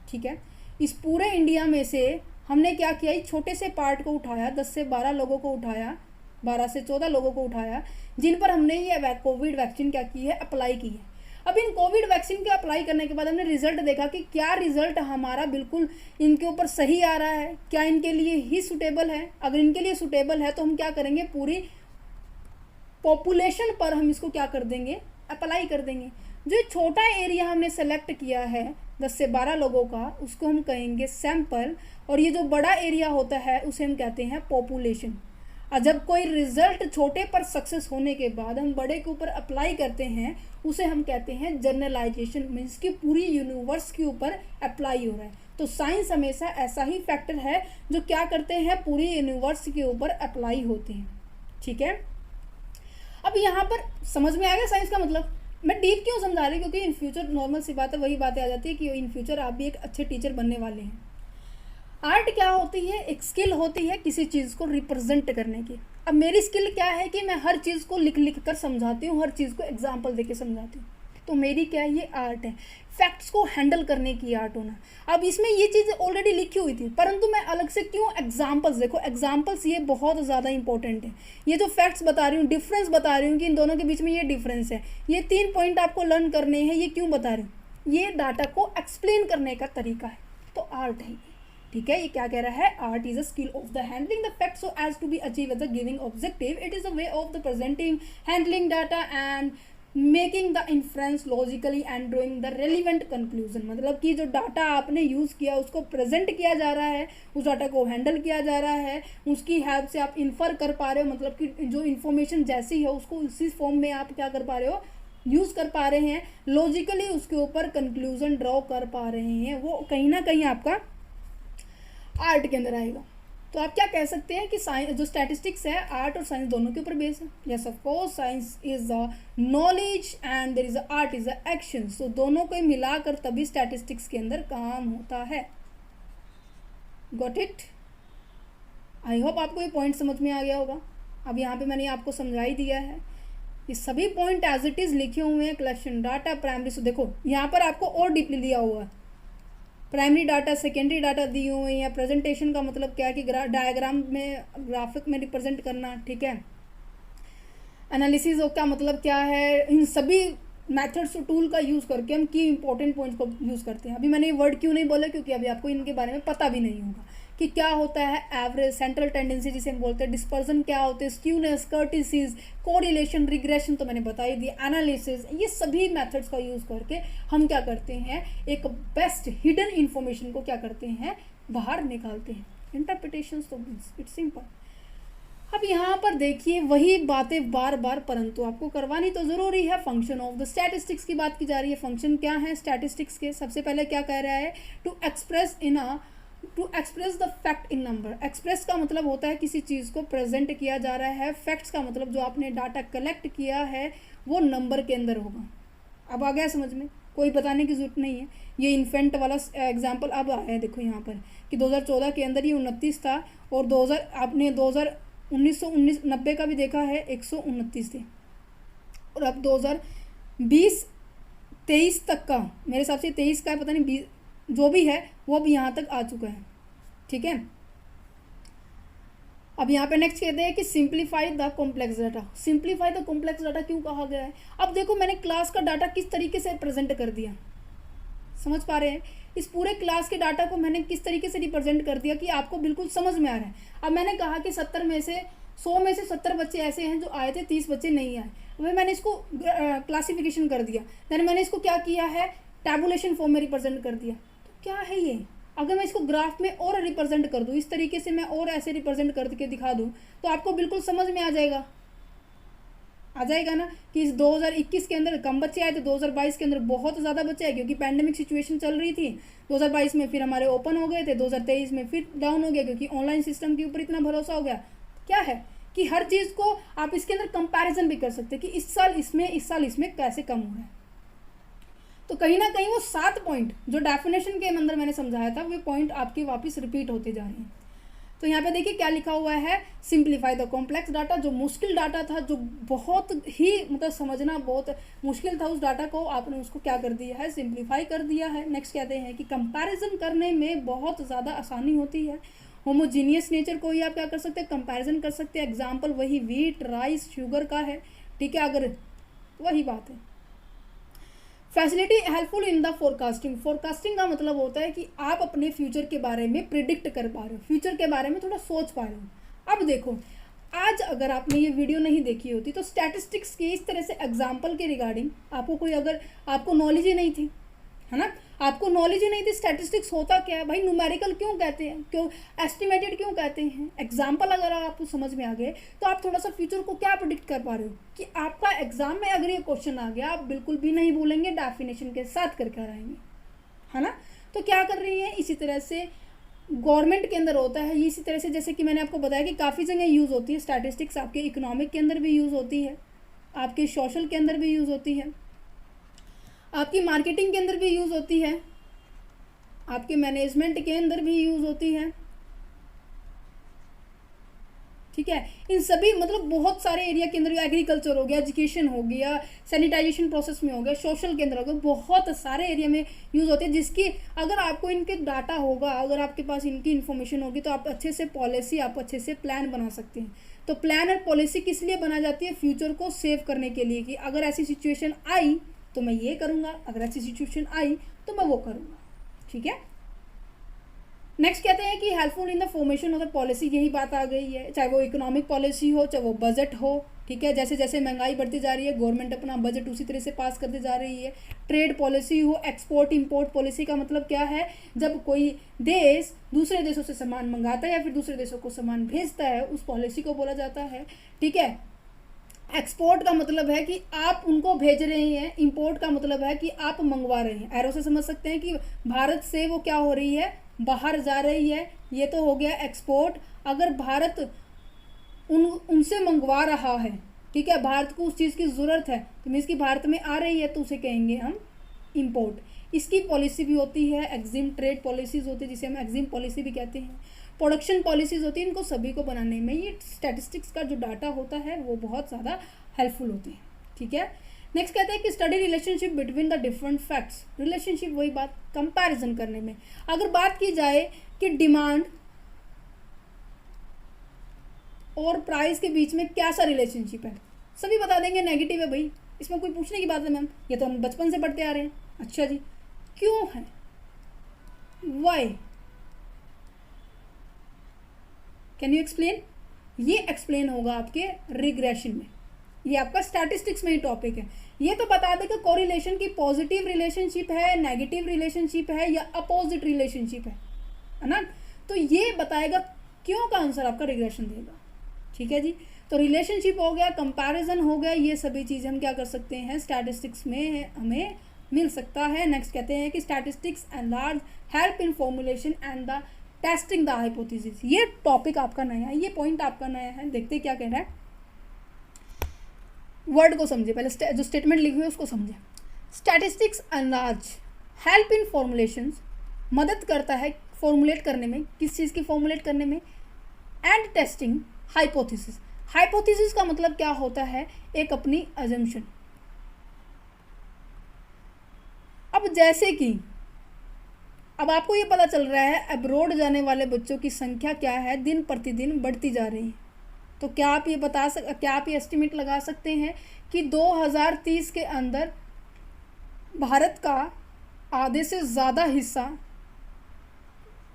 ठीक है। इस पूरे इंडिया में से हमने क्या किया, एक छोटे से पार्ट को उठाया, 10 से 12 लोगों को उठाया, 12 से 14 लोगों को उठाया, जिन पर हमने ये कोविड वैक्सीन क्या की है, अप्लाई की है। अब इन कोविड वैक्सीन के अप्लाई करने के बाद हमने रिजल्ट देखा कि क्या रिजल्ट हमारा बिल्कुल इनके ऊपर सही आ रहा है, क्या इनके लिए ही सूटेबल है। अगर इनके लिए सूटेबल है तो हम क्या करेंगे, पूरी पॉपुलेशन पर हम इसको क्या कर देंगे, अप्लाई कर देंगे। जो छोटा एरिया हमने सेलेक्ट किया है 10 से 12 लोगों का, उसको हम कहेंगे सैंपल, और ये जो बड़ा एरिया होता है उसे हम कहते हैं पॉपुलेशन। और जब कोई रिजल्ट छोटे पर सक्सेस होने के बाद हम बड़े के ऊपर अप्लाई करते हैं उसे हम कहते हैं जनरलाइजेशन, मीन्स कि पूरी यूनिवर्स के ऊपर अप्लाई हो रहा है। तो साइंस हमेशा ऐसा ही फैक्टर है जो क्या करते हैं, पूरी यूनिवर्स के ऊपर अप्लाई होते हैं, ठीक है। अब यहाँ पर समझ में आ गया साइंस का मतलब। मैं डीप क्यों समझा रही हूँ, क्योंकि इन फ्यूचर नॉर्मल सी बात है, वही बातें आ जाती है कि इन फ्यूचर आप भी एक अच्छे टीचर बनने वाले हैं। आर्ट क्या होती है, एक स्किल होती है किसी चीज़ को रिप्रेजेंट करने की। अब मेरी स्किल क्या है कि मैं हर चीज़ को लिख लिख कर समझाती हूँ, हर चीज़ को एग्जाम्पल देके समझाती हूँ। तो मेरी क्या है, ये आर्ट है, फैक्ट्स को हैंडल करने की आर्ट होना। अब इसमें ये चीज़ ऑलरेडी लिखी हुई थी, परंतु मैं अलग से क्यों एग्जाम्पल्स, देखो एग्जाम्पल्स ये बहुत ज़्यादा इंपॉर्टेंट है। ये जो फैक्ट्स बता रही हूँ, डिफरेंस बता रही हूँ कि इन दोनों के बीच में ये डिफरेंस है, ये 3 पॉइंट आपको लर्न करने हैं। ये क्यों बता रही हूँ, ये डाटा को एक्सप्लेन करने का तरीका है, तो आर्ट है, ठीक है। ये क्या कह रहा है, art is a skill of the handling the fact so as to be achieve the giving objective, it is a way of the presenting handling data and making the inference logically and drawing the relevant conclusion. मतलब कि जो data आपने use किया उसको present किया जा रहा है, उस डाटा को हैंडल किया जा रहा है, उसकी हेल्प से आप इन्फर कर पा रहे हो, मतलब कि जो इन्फॉर्मेशन जैसी है उसको उसी फॉर्म में आप क्या कर पा रहे हो, यूज़ कर पा रहे हैं, लॉजिकली उसके ऊपर कंक्लूजन ड्रॉ कर पा रहे हैं। वो कहीं ना कहीं आपका आर्ट के अंदर आएगा। तो आप क्या कह सकते हैं कि साइंस जो स्टैटिस्टिक्स है, आर्ट और साइंस दोनों के ऊपर बेस है। Yes of course, science is a knowledge and there is a art is a action. So दोनों को मिलाकर तभी स्टैटिस्टिक्स के अंदर काम होता है। Got it? आई होप आपको ये पॉइंट समझ में आ गया होगा। अब यहाँ पे मैंने आपको समझा ही दिया है, ये सभी पॉइंट एज इट इज लिखे हुए हैं। कलेक्शन डाटा, प्राइमरी, सो देखो यहाँ पर आपको और डीपली दिया हुआ है, प्राइमरी डाटा, सेकेंडरी डाटा दी हुई है। प्रेजेंटेशन का मतलब क्या है कि डायग्राम में, ग्राफिक में रिप्रेजेंट करना, ठीक है। एनालिसिस का मतलब क्या है, इन सभी मेथड्स और टूल का यूज़ करके हम की इंपॉर्टेंट पॉइंट्स को यूज़ करते हैं। अभी मैंने ये वर्ड क्यों नहीं बोला, क्योंकि अभी आपको इनके बारे में पता भी नहीं होगा कि क्या होता है एवरेज, सेंट्रल टेंडेंसी जिसे हम बोलते हैं, डिस्पर्सन क्या होते हैं, स्क्यूनेस, कर्टिसीज, कोरिलेशन, रिग्रेशन तो मैंने बता ही दिया, एनालिसिस, ये सभी मेथड्स का यूज़ करके हम क्या करते हैं, एक बेस्ट हिडन इन्फॉर्मेशन को क्या करते हैं, बाहर निकालते हैं। इंटरप्रिटेशन तो इट्स सिंपल। अब यहाँ पर देखिए वही बातें बार बार, परंतु आपको करवानी तो ज़रूरी है। फंक्शन ऑफ द स्टैटिस्टिक्स की बात की जा रही है। फंक्शन क्या है स्टैटिस्टिक्स के, सबसे पहले क्या कह रहा है, to express the fact in number. Express का मतलब होता है किसी चीज़ को प्रेजेंट किया जा रहा है। फैक्ट्स का मतलब जो आपने डाटा कलेक्ट किया है वो नंबर के अंदर होगा। अब आ गया समझ में, कोई बताने की ज़रूरत नहीं है। ये इन्फेंट वाला एग्जाम्पल अब आया है, देखो यहाँ पर कि 2014 के अंदर ये 29 था, और 1990 का भी देखा है 129 थे, और अब 2020-23 तक का, मेरे हिसाब से 23 का है, पता नहीं 20 जो भी है वो अब यहाँ तक आ चुका है, ठीक है। अब यहाँ पे नेक्स्ट कहते हैं कि simplify the complex data. Simplify the complex data क्यों कहा गया है, अब देखो मैंने क्लास का डाटा किस तरीके से प्रेजेंट कर दिया, समझ पा रहे हैं। इस पूरे क्लास के डाटा को मैंने किस तरीके से रिप्रेजेंट कर दिया कि आपको बिल्कुल समझ में आ रहा है। अब मैंने कहा कि 100 में से 70 बच्चे ऐसे हैं जो आए थे, 30 बच्चे नहीं आए। वही मैंने इसको क्लासिफिकेशन कर दिया, देन मैंने इसको क्या किया है, टैबुलेशन फॉर्म में रिप्रेजेंट कर दिया। तो क्या है ये, अगर मैं इसको ग्राफ में और रिप्रेजेंट कर दूँ, इस तरीके से मैं और ऐसे रिप्रेजेंट करके दिखा दूँ, तो आपको बिल्कुल समझ में आ जाएगा ना कि इस 2021 के अंदर कम बच्चे आए थे, 2022 के अंदर बहुत ज़्यादा बच्चे आए, क्योंकि पैंडेमिक सिचुएशन चल रही थी। 2022 में फिर हमारे ओपन हो गए थे, 2023 में फिर डाउन हो गया, क्योंकि ऑनलाइन सिस्टम के ऊपर इतना भरोसा हो गया। क्या है कि हर चीज़ को आप इसके अंदर कंपैरिजन भी कर सकते हैं कि इस साल इसमें कैसे कम हुआ है। तो कहीं ना कहीं वो 7 पॉइंट जो डेफिनेशन के अंदर मैंने समझाया था, वो पॉइंट आपके वापस रिपीट होते जा रहे हैं। तो यहाँ पे देखिए क्या लिखा हुआ है, सिंप्लीफाई द कॉम्प्लेक्स डाटा। जो मुश्किल डाटा था, जो बहुत ही मतलब समझना बहुत मुश्किल था, उस डाटा को आपने उसको क्या कर दिया है, सिंप्लीफाई कर दिया है। नेक्स्ट कहते हैं कि कंपैरिजन करने में बहुत ज़्यादा आसानी होती है। होमोजीनियस नेचर को ही आप क्या कर सकते हैं, कंपैरिजन कर सकते हैं। एग्जाम्पल वही व्हीट, राइस, शुगर का है, ठीक है, अगर वही बात है। Facility helpful in the forecasting. Forecasting का मतलब होता है कि आप अपने फ्यूचर के बारे में प्रिडिक्ट कर पा रहे हो, फ्यूचर के बारे में थोड़ा सोच पा रहे हो। अब देखो, आज अगर आपने ये वीडियो नहीं देखी होती तो स्टैटिस्टिक्स के इस तरह से एग्जाम्पल के रिगार्डिंग आपको कोई अगर आपको नॉलेज ही नहीं थी, है ना, आपको नॉलेज ही नहीं थी स्टैटिस्टिक्स होता क्या है, भाई न्यूमेरिकल क्यों कहते हैं, क्यों एस्टिमेटेड क्यों कहते हैं, एग्जाम्पल अगर आपको समझ में आ गए तो आप थोड़ा सा फ्यूचर को क्या प्रेडिक्ट कर पा रहे हो कि आपका एग्जाम में अगर ये क्वेश्चन आ गया, आप बिल्कुल भी नहीं भूलेंगे, डेफिनेशन के साथ करके आएंगे, है ना। तो क्या कर रही है, इसी तरह से गवर्नमेंट के अंदर होता है, इसी तरह से जैसे कि मैंने आपको बताया कि काफ़ी जगह यूज़ होती है स्टैटिस्टिक्स। आपके इकोनॉमिक के अंदर भी यूज़ होती है, आपके सोशल के अंदर भी यूज़ होती है, आपकी मार्केटिंग के अंदर भी यूज़ होती है, आपके मैनेजमेंट के अंदर भी यूज़ होती है, ठीक है। इन सभी मतलब बहुत सारे एरिया के अंदर, एग्रीकल्चर हो गया, एजुकेशन हो गया, सैनिटाइजेशन प्रोसेस में हो गया, सोशल के अंदर हो गया, बहुत सारे एरिया में यूज़ होते हैं। जिसकी अगर आपको इनके डाटा होगा, अगर आपके पास इनकी इन्फॉर्मेशन होगी, तो आप अच्छे से पॉलिसी, आप अच्छे से प्लान बना सकते हैं। तो प्लान और पॉलिसी किस लिए बना जाती है, फ्यूचर को सेव करने के लिए, कि अगर ऐसी सिचुएशन आई तो मैं ये करूँगा, अगर ऐसी सिचुएशन आई तो मैं वो करूँगा, ठीक है। नेक्स्ट कहते हैं कि helpful in the formation of the policy. यही बात आ गई है, चाहे वो इकोनॉमिक पॉलिसी हो, चाहे वो बजट हो, ठीक है। जैसे जैसे महंगाई बढ़ती जा रही है, गवर्नमेंट अपना बजट उसी तरह से पास करते जा रही है। ट्रेड पॉलिसी हो, एक्सपोर्ट इंपोर्ट पॉलिसी का मतलब क्या है, जब कोई देश दूसरे देशों से सामान मंगाता है या फिर दूसरे देशों को सामान भेजता है, उस पॉलिसी को बोला जाता है, ठीक है। एक्सपोर्ट का मतलब है कि आप उनको भेज रहे हैं, इंपोर्ट का मतलब है कि आप मंगवा रहे हैं। एरो से समझ सकते हैं कि भारत से वो क्या हो रही है, बाहर जा रही है, ये तो हो गया एक्सपोर्ट। अगर भारत उनसे मंगवा रहा है, ठीक है, भारत को उस चीज़ की ज़रूरत है, तो मीन्स कि भारत में आ रही है, तो उसे कहेंगे हम इंपोर्ट। इसकी पॉलिसी भी होती है, एग्जिम ट्रेड पॉलिसीज़ होती है जिसे हम एग्जिम पॉलिसी भी कहते हैं। प्रोडक्शन पॉलिसीज़ होती है, इनको सभी को बनाने में ये स्टैटिस्टिक्स का जो डाटा होता है वो बहुत ज़्यादा हेल्पफुल होते हैं, ठीक है। नेक्स्ट कहते हैं कि study relationship between the different facts. Relationship वही बात, कंपैरिजन करने में अगर बात की जाए कि डिमांड और प्राइस के बीच में कैसा रिलेशनशिप है, सभी बता देंगे नेगेटिव है भाई, इसमें कोई पूछने की बात है मैम, ये तो हम बचपन से पढ़ते आ रहे हैं। अच्छा जी, क्यों है, वाई, कैन यू एक्सप्लेन। ये एक्सप्लेन होगा आपके रिग्रेशन में, ये आपका स्टैटिस्टिक्स में ही टॉपिक है। ये तो बता देगा कोरिलेशन की पॉजिटिव रिलेशनशिप है, नेगेटिव रिलेशनशिप है या अपोजिट रिलेशनशिप है ना। तो ये बताएगा, क्यों का आंसर आपका रिग्रेशन देगा, ठीक है जी। तो रिलेशनशिप हो गया, कंपैरिजन हो गया, ये सभी चीज़ें हम क्या कर सकते हैं, स्टैटिस्टिक्स में हमें मिल सकता है। नेक्स्ट कहते हैं कि statistics and large help in formulation and the testing the hypothesis. ये टॉपिक आपका नया है, ये पॉइंट आपका नया है। देखते क्या कह रहा है, वर्ड को समझे, पहले जो स्टेटमेंट लिखी हुई है उसको समझे। Statistics and large help in formulations, मदद करता है फॉर्मुलेट करने में, किस चीज़ की फॉर्मुलेट करने में, एंड टेस्टिंग हाइपोथेसिस। हाइपोथेसिस का मतलब क्या होता है, एक अपनी अजम्पशन। अब जैसे कि अब आपको ये पता चल रहा है अब्रॉड जाने वाले बच्चों की संख्या क्या है, दिन प्रतिदिन बढ़ती जा रही है, तो क्या आप ये एस्टिमेट लगा सकते हैं कि 2030 के अंदर भारत का आधे से ज़्यादा हिस्सा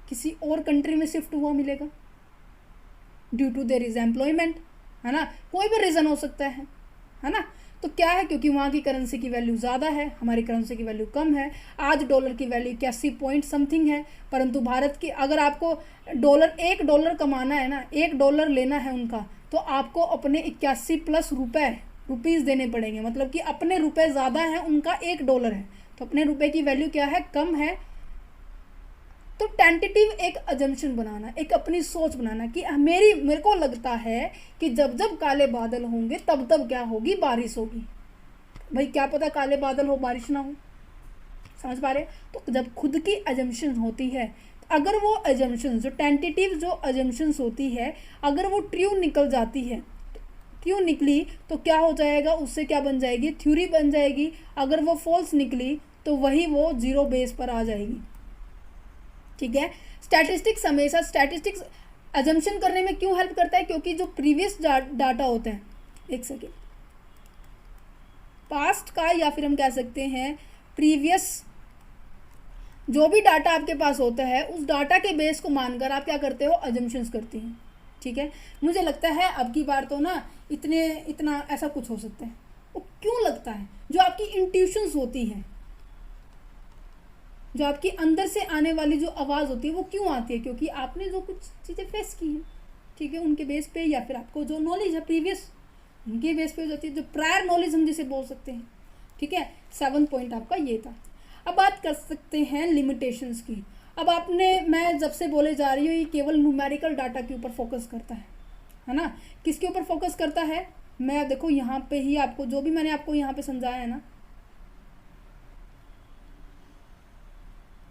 किसी और कंट्री में शिफ्ट हुआ मिलेगा, due to there is employment, है ना, कोई भी रीज़न हो सकता है ना। तो क्या है, क्योंकि वहाँ की करेंसी की वैल्यू ज़्यादा है, हमारी करेंसी की वैल्यू कम है। आज डॉलर की वैल्यू 81 पॉइंट समथिंग है, परंतु भारत की अगर आपको $1 कमाना है ना, $1 लेना है उनका, तो आपको अपने 81 प्लस रुपीज़ देने पड़ेंगे। मतलब कि अपने रुपए ज़्यादा हैं, उनका $1 है, तो अपने रुपए की वैल्यू क्या है, कम है। तो टेंटेटिव एक अजम्पशन बनाना, एक अपनी सोच बनाना कि मेरे को लगता है कि जब जब काले बादल होंगे तब तब क्या होगी, बारिश होगी। भाई क्या पता काले बादल हो बारिश ना हो, समझ पा रहे? तो जब खुद की अजम्पशन होती है, अगर वो अजम्पशन जो टेंटेटिव जो अजम्पशंस होती है, अगर वो ट्रू निकल जाती है, ट्रू निकली तो क्या हो जाएगा, उससे क्या बन जाएगी, थ्योरी बन जाएगी। अगर वो फॉल्स निकली तो वही वो जीरो बेस पर आ जाएगी। ठीक है, स्टैटिस्टिक्स हमेशा स्टैटिस्टिक्स अजम्पशन करने में क्यों हेल्प करता है, क्योंकि जो प्रीवियस डाटा होते हैं, एक सेकेंड, पास्ट का या फिर हम कह सकते हैं प्रीवियस जो भी डाटा आपके पास होता है, उस डाटा के बेस को मानकर आप क्या करते हो, अजम्पशंस करते हैं। ठीक है, मुझे लगता है अब की बार तो ना इतना ऐसा कुछ हो सकता है। वो क्यों लगता है, जो आपकी इंट्यूशंस होती हैं, जो आपकी अंदर से आने वाली जो आवाज़ होती है, वो क्यों आती है, क्योंकि आपने जो कुछ चीज़ें फेस की हैं, ठीक है, उनके बेस पे, या फिर आपको जो नॉलेज है प्रीवियस, उनके बेस पे हो जाती है, जो प्रायर नॉलेज हम जिसे बोल सकते हैं। ठीक है, 7 पॉइंट आपका ये था। अब बात कर सकते हैं लिमिटेशंस की। अब मैं जब से बोले जा रही हूँ, ये केवल न्यूमेरिकल डाटा के ऊपर फोकस करता है ना। किसके ऊपर फोकस करता है, मैं देखो यहाँ पे ही आपको जो भी मैंने आपको यहाँ पे समझाया है ना,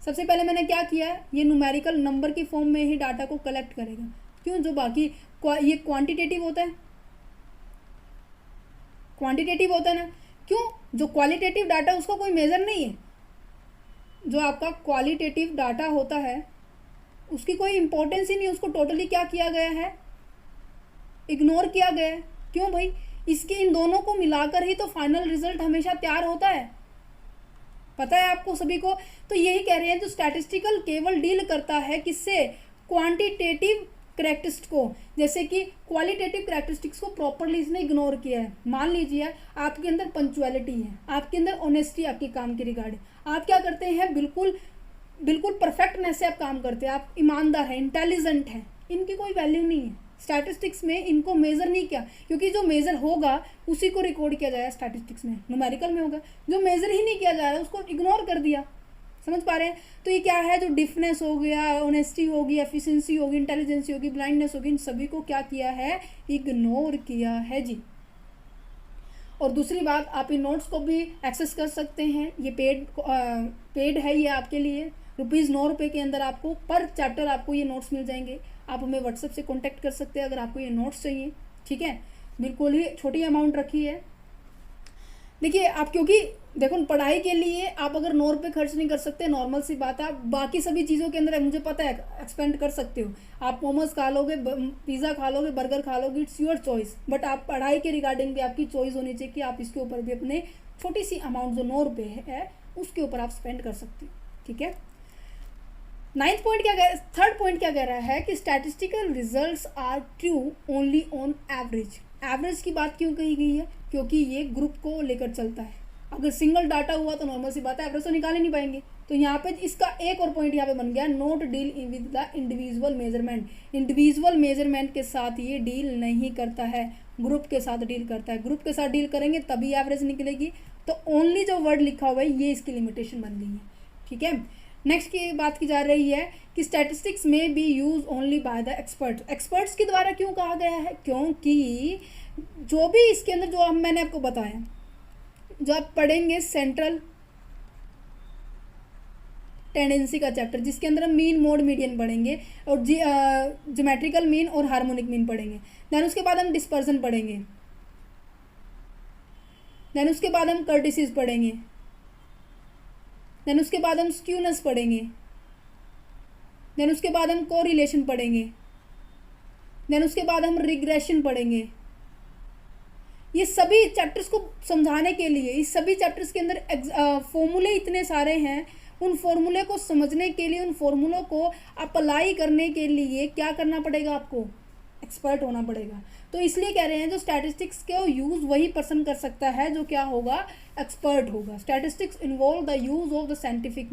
सबसे पहले मैंने क्या किया है, ये न्यूमेरिकल नंबर की फॉर्म में ही डाटा को कलेक्ट करेगा। क्यों, जो बाकी ये क्वांटिटेटिव होता है, ना, क्यों, जो क्वालिटेटिव डाटा उसका कोई मेजर नहीं है। जो आपका क्वालिटेटिव डाटा होता है उसकी कोई इंपॉर्टेंस ही नहीं, उसको टोटली क्या किया गया है, इग्नोर किया गया है। क्यों भाई, इसके इन दोनों को मिलाकर ही तो फाइनल रिजल्ट हमेशा तैयार होता है, पता है आपको सभी को। तो यही कह रहे हैं, जो स्टैटिस्टिकल केवल डील करता है किससे, क्वांटिटेटिव करेक्टरिस्टिक्स को, जैसे कि क्वालिटेटिव करेक्टरिस्टिक्स को प्रॉपरली इसने इग्नोर किया है। मान लीजिए आपके अंदर पंक्चुअलिटी है, आपके अंदर ऑनेस्टी, आपके काम के रिगार्डिंग, आप क्या करते हैं, बिल्कुल परफेक्टनेस से आप काम करते हैं, आप ईमानदार हैं, इंटेलिजेंट हैं, इनकी कोई वैल्यू नहीं है स्टैटिस्टिक्स में, इनको मेजर नहीं किया, क्योंकि जो मेजर होगा उसी को रिकॉर्ड किया जाएगा स्टैटिस्टिक्स में। न्यूमेरिकल में होगा जो मेजर ही नहीं किया जा रहा है उसको इग्नोर कर दिया, समझ पा रहे हैं। तो ये क्या है, जो डिफनेस हो गया, ऑनेस्टी होगी, एफिशिएंसी होगी, इंटेलिजेंसी होगी, ब्लाइंडनेस होगी, इन सभी को क्या किया है, इग्नोर किया है जी। और दूसरी बात, आप इन नोट्स को भी एक्सेस कर सकते हैं, ये पेड है ये आपके लिए। ₹9 के अंदर आपको पर चैप्टर आपको ये नोट्स मिल जाएंगे। आप हमें व्हाट्सएप से कांटेक्ट कर सकते हैं अगर आपको ये नोट्स चाहिए। ठीक है, बिल्कुल ही छोटी अमाउंट रखी है। देखिए आप, क्योंकि देखो पढ़ाई के लिए आप अगर ₹9 खर्च नहीं कर सकते, नॉर्मल सी बात है, आप बाकी सभी चीज़ों के अंदर मुझे पता है एक्सपेंड कर सकते हो। आप मोमोज खा लोगे, पिज़्ज़ा खा लोगे, बर्गर खा लोगे, इट्स योर चॉइस। बट आप पढ़ाई के रिगार्डिंग भी आपकी चॉइस होनी चाहिए कि आप इसके ऊपर भी अपने छोटी सी अमाउंट जो ₹9 है उसके ऊपर आप स्पेंड कर सकते हो। ठीक है, 9th पॉइंट क्या कह, 3rd पॉइंट क्या कह रहा है कि statistical results are true only on average. Average की बात क्यों कही गई है, क्योंकि ये ग्रुप को लेकर चलता है। अगर सिंगल डाटा हुआ तो नॉर्मल सी बात है, एवरेज तो निकाल ही नहीं पाएंगे। तो यहाँ पे इसका एक और पॉइंट यहाँ पे बन गया, note deal with the individual measurement. Individual measurement के साथ ये डील नहीं करता है, ग्रुप के साथ डील करता है। ग्रुप के साथ डील करेंगे तभी एवरेज निकलेगी। तो ओनली जो वर्ड लिखा हुआ है ये इसकी लिमिटेशन बन गई है। ठीक है, नेक्स्ट की बात की जा रही है कि स्टैटिस्टिक्स में B use only by the experts. Experts के द्वारा क्यों कहा गया है, क्योंकि जो भी इसके अंदर जो मैंने आपको बताया, जो आप पढ़ेंगे सेंट्रल टेंडेंसी का चैप्टर, जिसके अंदर हम मीन मोड मीडियन पढ़ेंगे और ज्योमेट्रिकल मीन और हार्मोनिक मीन पढ़ेंगे। देन उसके बाद हम डिस्पर्सन पढ़ेंगे, देन उसके बाद हम कर्टिसिस पढ़ेंगे, देन उसके बाद हम स्क्यूनेस पढ़ेंगे, देन उसके बाद हम कोरिलेशन पढ़ेंगे, देन उसके बाद हम रिग्रेशन पढ़ेंगे। ये सभी चैप्टर्स को समझाने के लिए, इस सभी चैप्टर्स के अंदर फॉर्मूले इतने सारे हैं, उन फॉर्मूले को समझने के लिए, उन फॉर्मूलों को अप्लाई करने के लिए क्या करना पड़ेगा आपको, एक्सपर्ट होना पड़ेगा। तो इसलिए कह रहे हैं जो स्टैटिस्टिक्स को यूज़ वही पर्सन कर सकता है जो क्या होगा, एक्सपर्ट होगा। Statistics involve the use of the scientific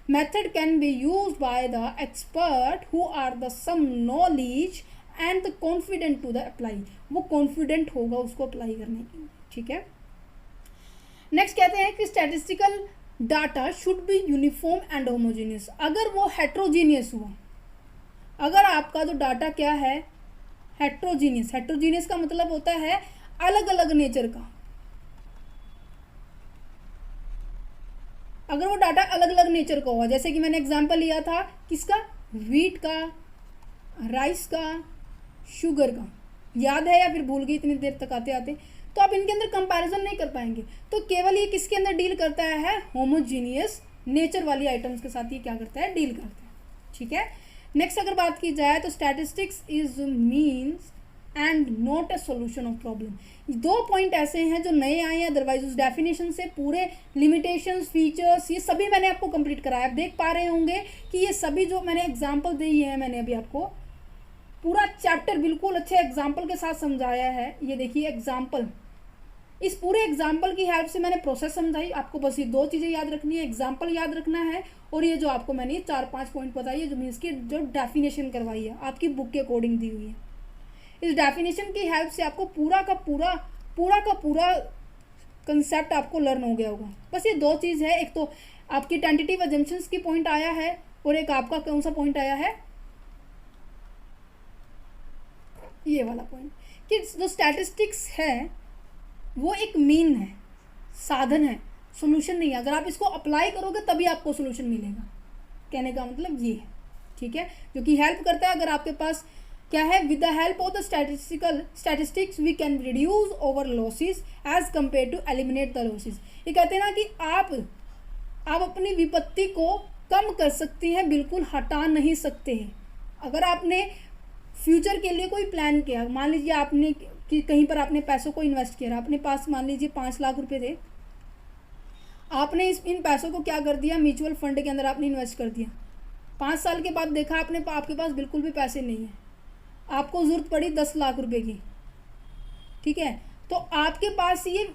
method can be use by the expert who are the some knowledge and the confident to the apply, वो कॉन्फिडेंट होगा उसको अप्लाई करने की, ठीक है। नेक्स्ट कहते हैं कि statistical data should be uniform and homogeneous. अगर वो हेट्रोजीनियस हुआ, अगर आपका जो डाटा क्या है हेट्रोजीनियस, हेट्रोजीनियस का मतलब होता है अलग अलग नेचर का, अगर वो डाटा अलग अलग नेचर का हुआ, जैसे कि मैंने एग्जांपल लिया था किसका, व्हीट का, राइस का, शुगर का, याद है या फिर भूल गई इतनी देर तक आते आते, तो आप इनके अंदर कंपैरिजन नहीं कर पाएंगे। तो केवल ये किसके अंदर डील करता है, होमोजीनियस नेचर वाली आइटम्स के साथ ये क्या करता है, डील करता है, ठीक है। नेक्स्ट अगर बात की जाए तो statistics is means and not a solution of problem. दो पॉइंट ऐसे हैं जो नए आए हैं, अदरवाइज उस डेफिनेशन से पूरे लिमिटेशंस, फीचर्स, ये सभी मैंने आपको कंप्लीट कराया। आप देख पा रहे होंगे कि ये सभी जो मैंने एग्जांपल दी है, मैंने अभी आपको पूरा चैप्टर बिल्कुल अच्छे एग्जाम्पल के साथ समझाया है। ये देखिए एग्जाम्पल, इस पूरे एग्जाम्पल की हेल्प से मैंने प्रोसेस समझाई। आपको बस ये दो चीज़ें याद रखनी है, एग्जाम्पल याद रखना है और ये जो आपको मैंने 4-5 पॉइंट बताई है, जो मीन्स की जो डेफिनेशन करवाई है आपकी बुक के अकॉर्डिंग दी हुई है। इस डेफिनेशन की हेल्प से आपको पूरा का पूरा कंसेप्ट आपको लर्न हो गया होगा। बस ये दो चीज़ है, एक तो आपकी टेंटेटिव अजम्पशंस की पॉइंट आया है और एक आपका कौन सा पॉइंट आया है, ये वाला पॉइंट, कि जो स्टैटिस्टिक्स है वो एक मीन है, साधन है, सोल्यूशन नहीं है। अगर आप इसको अप्लाई करोगे तभी आपको सोल्यूशन मिलेगा, कहने का मतलब ये है, ठीक है, जो कि हेल्प करता है। अगर आपके पास क्या है, with the help of the statistics we can reduce over losses as compare to eliminate the losses. ये कहते हैं ना कि आप अपनी विपत्ति को कम कर सकते हैं, बिल्कुल हटा नहीं सकते हैं। अगर आपने फ्यूचर के लिए कोई प्लान किया, मान लीजिए आपने कि कहीं पर आपने पैसों को इन्वेस्ट किया, अपने पास मान लीजिए 5 लाख रुपए थे, आपने इन पैसों को क्या कर दिया, म्यूचुअल फंड के अंदर आपने इन्वेस्ट कर दिया। 5 साल के बाद देखा आपके पास बिल्कुल भी पैसे नहीं है, आपको ज़रूरत पड़ी 10 लाख रुपए की, ठीक है। तो आपके पास ये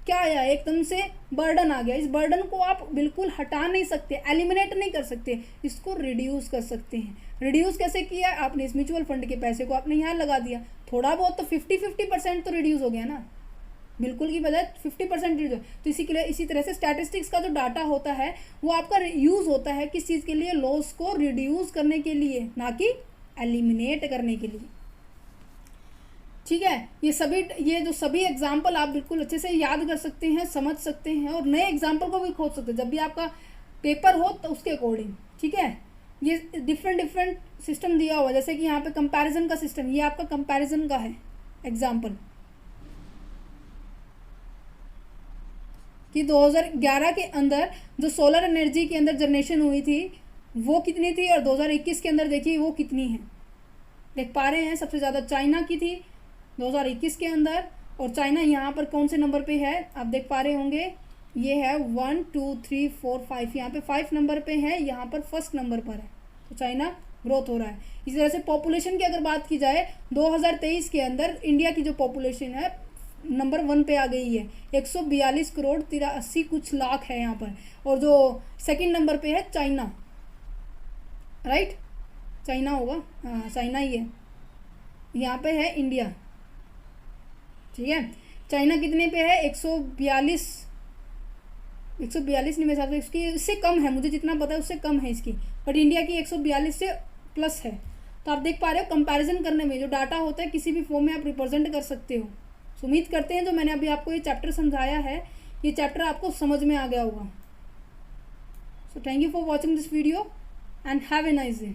क्या आया, एकदम से बर्डन आ गया। इस बर्डन को आप बिल्कुल हटा नहीं सकते, एलिमिनेट नहीं कर सकते, इसको रिड्यूस कर सकते हैं। रिड्यूस कैसे किया, आपने इस म्यूचुअल फंड के पैसे को आपने यहाँ लगा दिया, थोड़ा बहुत तो 50% तो रिड्यूस हो गया ना, बिल्कुल की बजाय 50% रिड्यूस। तो इसी तरह से स्टैटिस्टिक्स का जो डाटा होता है वो आपका यूज़ होता है किस चीज़ के लिए, लॉस को रिड्यूस करने के लिए, ना कि एलिमिनेट करने के लिए, ठीक है। ये जो सभी एग्जाम्पल आप बिल्कुल अच्छे से याद कर सकते हैं, समझ सकते हैं और नए एग्जाम्पल को भी खोज सकते हैं जब भी आपका पेपर हो तो उसके अकॉर्डिंग, ठीक है। ये डिफरेंट सिस्टम दिया हुआ, जैसे कि यहाँ पे कंपैरिजन का सिस्टम, ये आपका कंपैरिजन का है एग्जाम्पल, कि 2011 के अंदर जो सोलर एनर्जी के अंदर जनरेशन हुई थी वो कितनी थी और 2021 के अंदर देखिए वो कितनी है, देख पा रहे हैं। सबसे ज़्यादा चाइना की थी 2021 के अंदर, और चाइना यहाँ पर कौन से नंबर पे है आप देख पा रहे होंगे, ये है 1 2 3 4 5, यहाँ पे 5 नंबर पे है, यहाँ पर फर्स्ट नंबर पर है। तो चाइना ग्रोथ हो रहा है। इसी तरह से पॉपुलेशन की अगर बात की जाए 2023 के अंदर इंडिया की जो पॉपुलेशन है नंबर 1 पे आ गई है, 142 करोड़ 83 कुछ लाख है यहाँ पर, और जो सेकंड नंबर पे है चाइना, राइट, चाइना होगा, हाँ चाइना ही है, यहाँ पे है इंडिया, ठीक है। चाइना कितने पे है, 142 नहीं, मेरे हिसाब से इसकी इससे कम है, मुझे जितना पता है उससे कम है इसकी, बट इंडिया की 142 से प्लस है। तो आप देख पा रहे हो कंपैरिजन करने में जो डाटा होता है किसी भी फॉर्म में आप रिप्रेजेंट कर सकते हो। तो उम्मीद करते हैं जो मैंने अभी आपको ये चैप्टर समझाया है, ये चैप्टर आपको समझ में आ गया होगा। So thank you for watching this video and have a nice day.